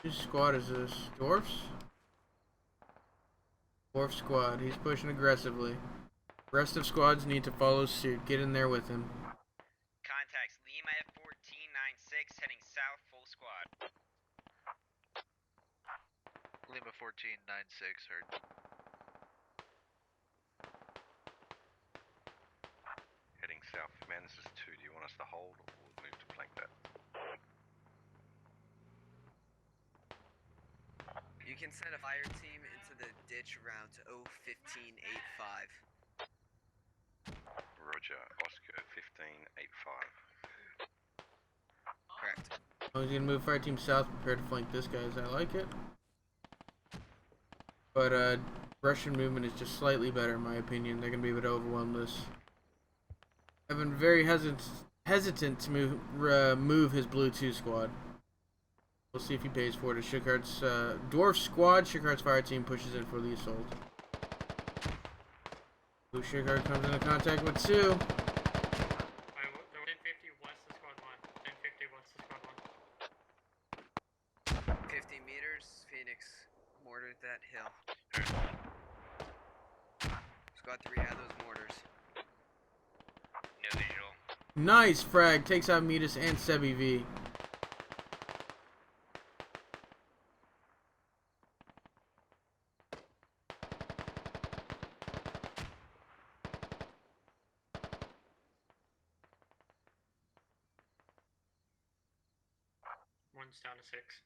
Whose squad is this? Dwarfs? Dwarf squad. He's pushing aggressively. Rest of squads need to follow suit. Get in there with him. Contacts Lima F-1496 heading south, full squad. Lima 1496, heard. Heading south. Man, this is 2. Do you want us to hold or move to flank that? You can send a fire team into the ditch around 01585. Roger. Oscar 1585. Correct. Oh, he's gonna move fire team south, prepare to flank this guys. I like it. But Russian movement is just slightly better in my opinion. They're gonna be able to overwhelm this. I've been very hesitant to move his blue 2 squad. We'll see if he pays for it. Schickhart's Dwarf squad, Schickhart's fire team pushes in for the assault. Blue Schickhart comes into contact with 2. 1050 west of squad 1. 1050 west of squad 1. 50 meters, Phoenix. Mortared that hill. Squad 3 had those mortars. No visual. Nice frag. Takes out Metis and Sebi V. One's down to 6.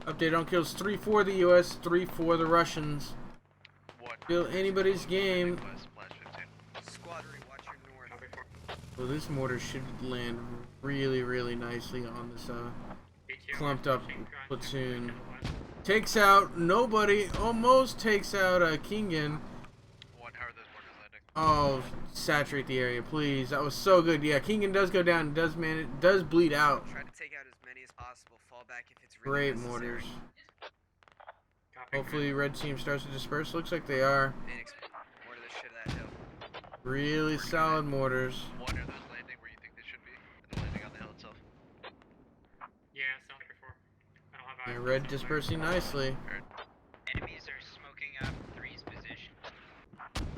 Update on kills 3 for the US, 3 for the Russians. Still anybody's game. Squadron, watch your north. Well, this mortar should land really, really nicely on this clumped up platoon. Takes out nobody. Almost takes out Kingen. Oh, saturate the area, please. That was so good. Yeah, Kingen does go down. Does bleed out. Try to take out as many as possible. Fall back if it's really Great necessary. mortars. Hopefully red team starts to disperse. Looks like they are. Phoenix, mortar the shit of that hill. Really solid mortars. One are those landing where you think they should be, and they're landing on the hill itself. Yeah, sound like before. I don't have eyes. And red dispersing nicely. Enemies are smoking up 3's position.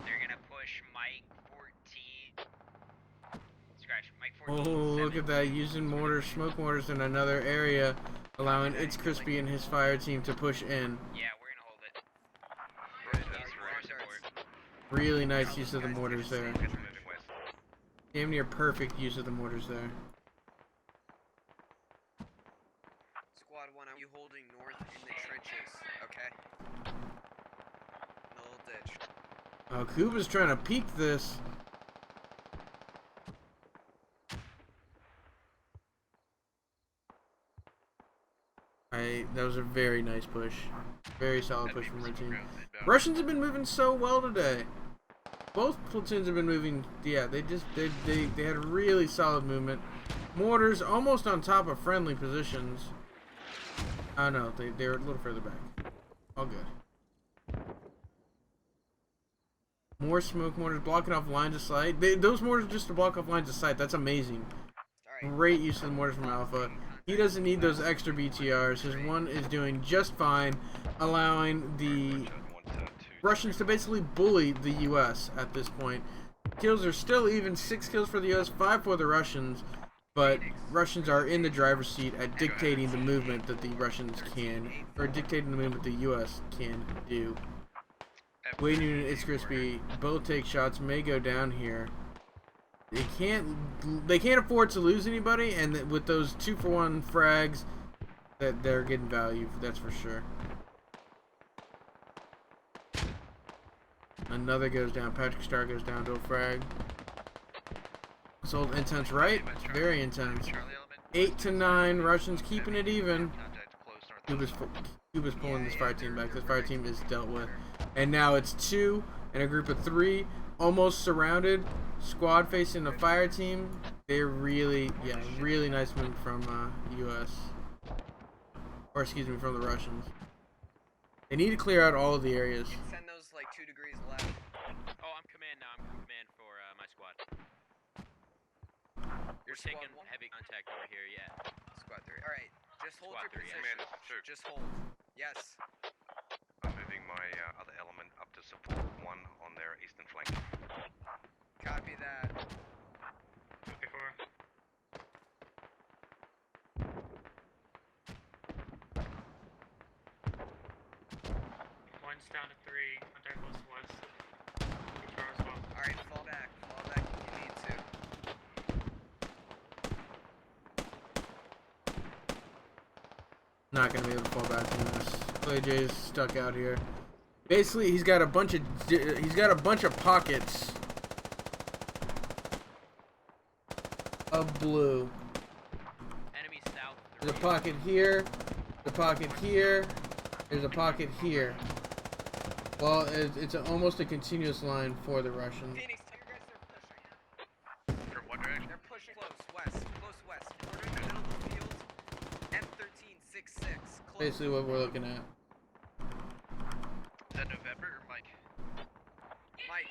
They're gonna push Mike 14. Scratch, Mike 14. Oh, look at that. Using mortars, smoke mortars in another area, allowing It's Crispy and his fire team to push in. Yeah, we're gonna hold it. Really nice use of the mortars there. Damn near perfect use of the mortars there. Squad 1, are you holding north in the trenches, okay? The little ditch. Oh, Kuba's trying to peek this. That was a very nice push. Very solid push from our team. Russians have been moving so well today. Both platoons have been moving. Yeah, they had a really solid movement. Mortars almost on top of friendly positions. Oh no, they're a little further back. All good. More smoke mortars blocking off lines of sight. Those mortars just to block off lines of sight. That's amazing. Great use of the mortars from Alpha. He doesn't need those extra BTRs. His one is doing just fine, allowing the Russians to basically bully the US at this point. Kills are still even. 6 kills for the US, 5 for the Russians. But Russians are in the driver's seat at dictating the movement that the Russians can, or dictating the movement the US can do. Wade Unit and It's Crispy both take shots, may go down here. They can't afford to lose anybody, and with those 2-for-1 frags, that they're getting value, that's for sure. Another goes down. Patrick Starr goes down to a frag. Sold intense right. It's very intense. 8 to 9. Russians keeping it even. Cuba's pulling this fire team back. This fire team is dealt with. And now it's 2 and a group of 3. Almost surrounded. Squad facing the fire team. They're really nice move from US. Or excuse me, from the Russians. They need to clear out all of the areas. Send those like 2 degrees left. Oh, I'm command now. I'm command for my squad. We're taking heavy contact over here, yeah. Squad 3. Alright, just hold Squad your 3, position. yeah. Just hold. Yes. I'm moving my other element up to support 1 on their eastern flank. Copy that. 54. One's down to 3. They're close west. Alright, fall back. Fall back if you need to. Not gonna be able to fall back from this. Clay J is stuck out here. Basically, he's got a bunch of pockets of blue. Enemy south. There's a pocket here. The pocket here. There's a pocket here. Well, it's almost a continuous line for the Russians. Phoenix, tell your guys they're pushing. From what direction? They're pushing close west. Close west. We're in the middle of the field. M1366. Close. Basically what we're looking at. Is that November or Mike? Mike.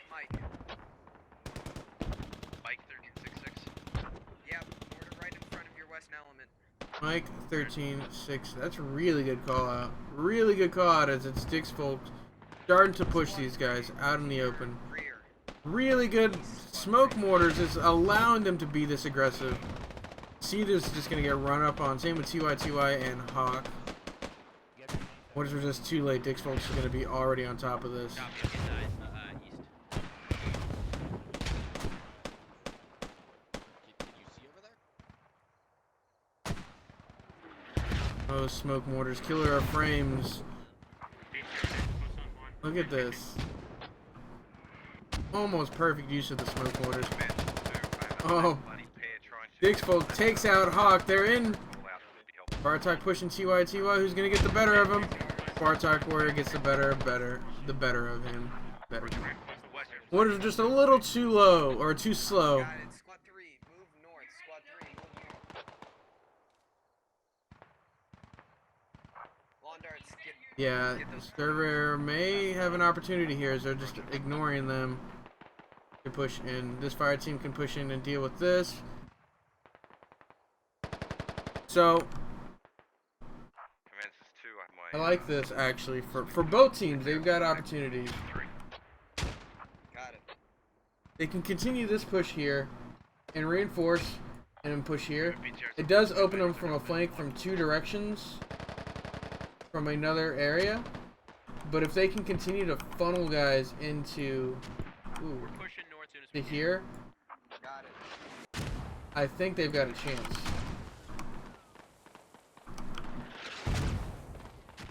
Mike 1366. Yep, order right in front of your west element. Mike 13-6. That's a really good call out. Really good call out as it sticks folks starting to push these guys out in the open. Really good smoke mortars is allowing them to be this aggressive. Cedars just gonna get run up on. Same with TY and Hawk. Mortars were just too late. Dix folks are gonna be already on top of this. Oh, smoke mortars. Killer our frames. Look at this. Almost perfect use of the smoke mortars. Oh. Dix folk takes out Hawk. They're in. Bartok pushing TY, who's gonna get the better of him. Bartok Warrior gets the better of him. Mortars are just a little too low, or too slow. Squad 3, move north. Squad 3, move north. Lawn darts, Yeah, Server may have an opportunity here as they're just ignoring them to push in. This fire team can push in and deal with this. So I like this actually for both teams. They've got opportunities. Got it. They can continue this push here and reinforce and then push here. It does open them from a flank from 2 directions from another area, but if they can continue to funnel guys into to here, I think they've got a chance.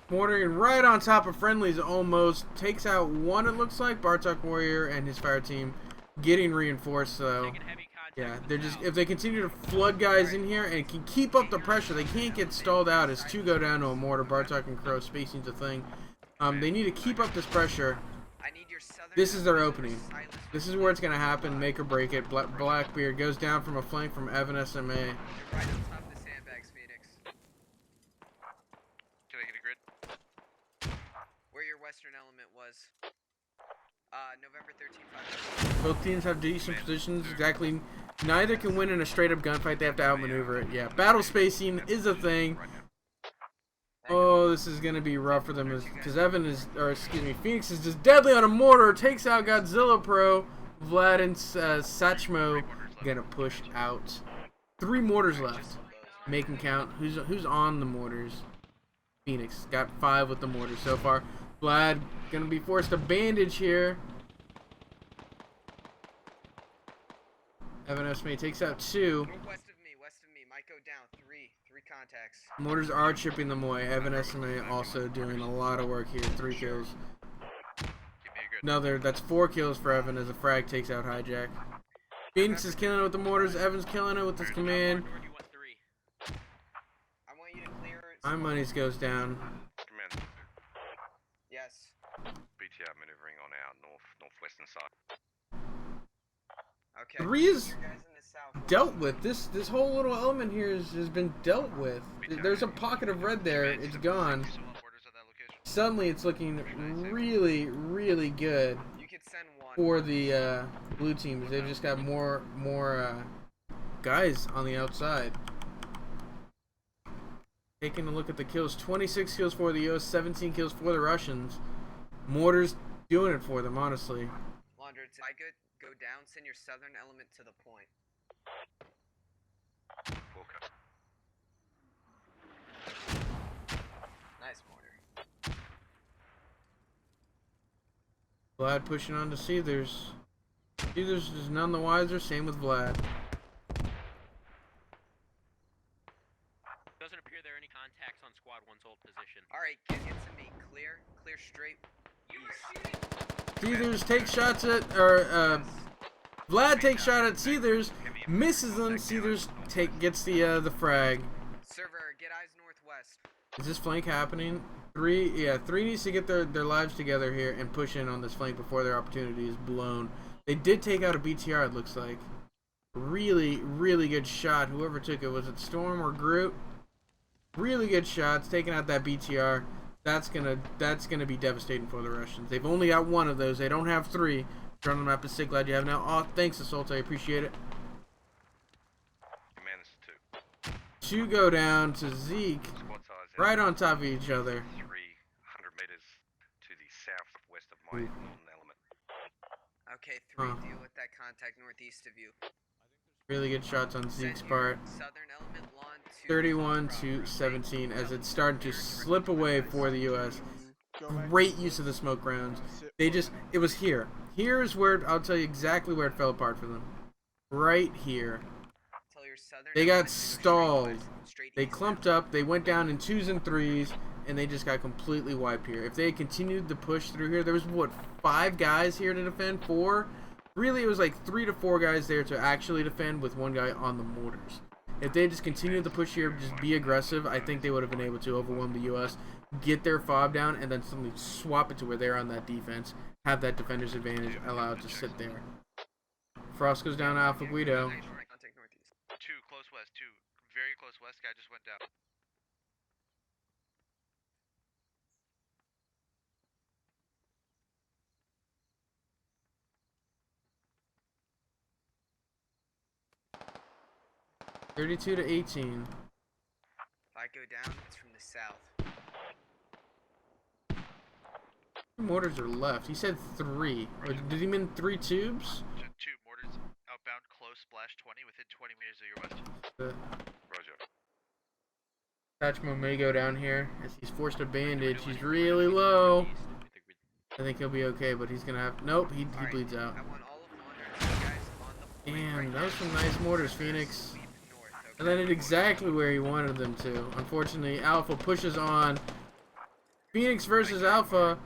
Mortaring right on top of friendlies almost. Takes out one, it looks like. Bartok Warrior and his fire team getting reinforced, though. Yeah, they're just, if they continue to flood guys in here and can keep up the pressure, they can't get stalled out as 2 go down to a mortar. Bartok and Crow, spacing's a thing. They need to keep up this pressure. This is their opening. This is where it's going to happen, make or break it. Blackbeard goes down from a flank from Evan SMA. Right on top of the sandbags, Phoenix. Can I get a grid? Where your western element was. November 13th. Both teams have decent positions. Exactly. Neither can win in a straight up gunfight. They have to outmaneuver it. Yeah, battle spacing is a thing. Oh, this is gonna be rough for them because Evan is, or excuse me, Phoenix is just deadly on a mortar. Takes out Godzilla Pro. Vlad and Satchmo gonna push out. 3 mortars left. Make them count. Who's on the mortars? Phoenix got 5 with the mortars so far. Vlad gonna be forced to bandage here. Evan SMA takes out 2. West of me. Might go down. 3 contacts. Mortars are chipping them away. Evan SMA also doing a lot of work here. 3 kills. Another, that's 4 kills for Evan as a frag takes out Hijack. Phoenix is killing it with the mortars. Evan's killing it with his command. My monies goes down. Yes. BTR maneuvering on our northwestern side. Okay. 3 is dealt with. This whole little element here has been dealt with. There's a pocket of red there. It's gone. Suddenly it's looking really, really good for the blue teams. They've just got more guys on the outside. Taking a look at the kills, 26 kills for the US, 17 kills for the Russians. Mortars doing it for them, honestly. Launder, I go down, send your southern element to the point. Nice mortar. Vlad pushing on to Seethers. Seethers is none the wiser, same with Vlad. Doesn't appear there are any contacts on Squad 1's old position. Alright, get to me. Clear straight. Seethers takes shots at, Vlad takes shot at Seethers, misses them. Seethers gets the frag. Server, get eyes northwest. Is this flank happening? 3 needs to get their lives together here and push in on this flank before their opportunity is blown. They did take out a BTR, it looks like. Really, really good shot. Whoever took it, was it Storm or Groot? Really good shots, taking out that BTR. That's gonna be devastating for the Russians. They've only got 1 of those. They don't have 3. Turn them up to sick. Glad you have now. Oh, thanks, Assault. I appreciate it. 2 go down to Zeke, right on top of each other. 300 meters to the southwest of my element. Okay, 3 deal with that contact northeast of you. Really good shots on Zeke's part. Southern element lawn 31 to 17 as it's starting to slip away for the US. Great use of the smoke rounds. It was here. Here is where, I'll tell you exactly where it fell apart for them. Right here. They got stalled. They clumped up, they went down in 2s and 3s, and they just got completely wiped here. If they had continued to push through here, there was, what, 5 guys here to defend? 4? Really, it was like 3 to 4 guys there to actually defend with 1 guy on the mortars. If they just continued to push here, just be aggressive, I think they would have been able to overwhelm the US, get their fob down, and then suddenly swap it to where they're on that defense, have that defender's advantage, allow it to sit there. Frost goes down Alpha Guido. 2 close west, 2 very close west. Guy just went down. (32 to 18). If I go down, it's from the south. How many mortars are left? He said 3. Or did he mean 3 tubes? 2 mortars outbound, close, splash 20 within 20 meters of your west. Roger. Satchmo may go down here as he's forced to bandage. He's really low. I think he'll be okay, but he's gonna have. Nope, he bleeds out. Damn, that was some nice mortars, Phoenix. And landed exactly where he wanted them to. Unfortunately, Alpha pushes on. Phoenix versus Alpha.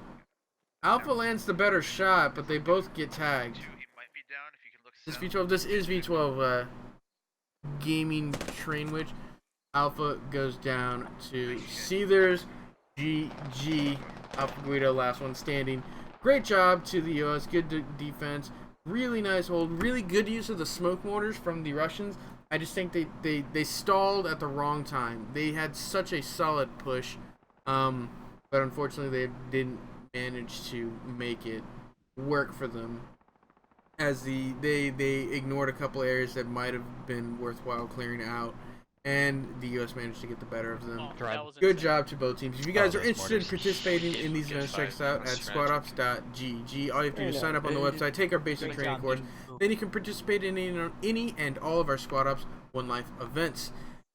Alpha lands the better shot, but they both get tagged. This V12. This is V12 gaming train, which Alpha goes down to Seethers. GG. Alpha Guido, last one standing. Great job to the US. Good defense. Really nice hold. Really good use of the smoke mortars from the Russians. I just think they stalled at the wrong time. They had such a solid push, but unfortunately they didn't manage to make it work for them. As they ignored a couple areas that might have been worthwhile clearing out, and the U.S. managed to get the better of them. Good job to both teams. If you guys are interested in participating in these events, check us out at squadops.gg. All you have to do is sign up on the website, take our basic training course, then you can participate in any and all of our Squad Ops One Life events.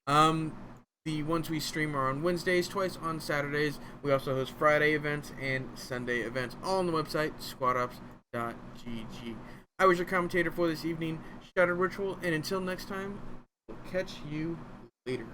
The ones we stream are on Wednesdays, twice on Saturdays. We also host Friday events and Sunday events, all on the website, squadops.gg. I was your commentator for this evening, ShadowedRitual, and until next time, we'll catch you later.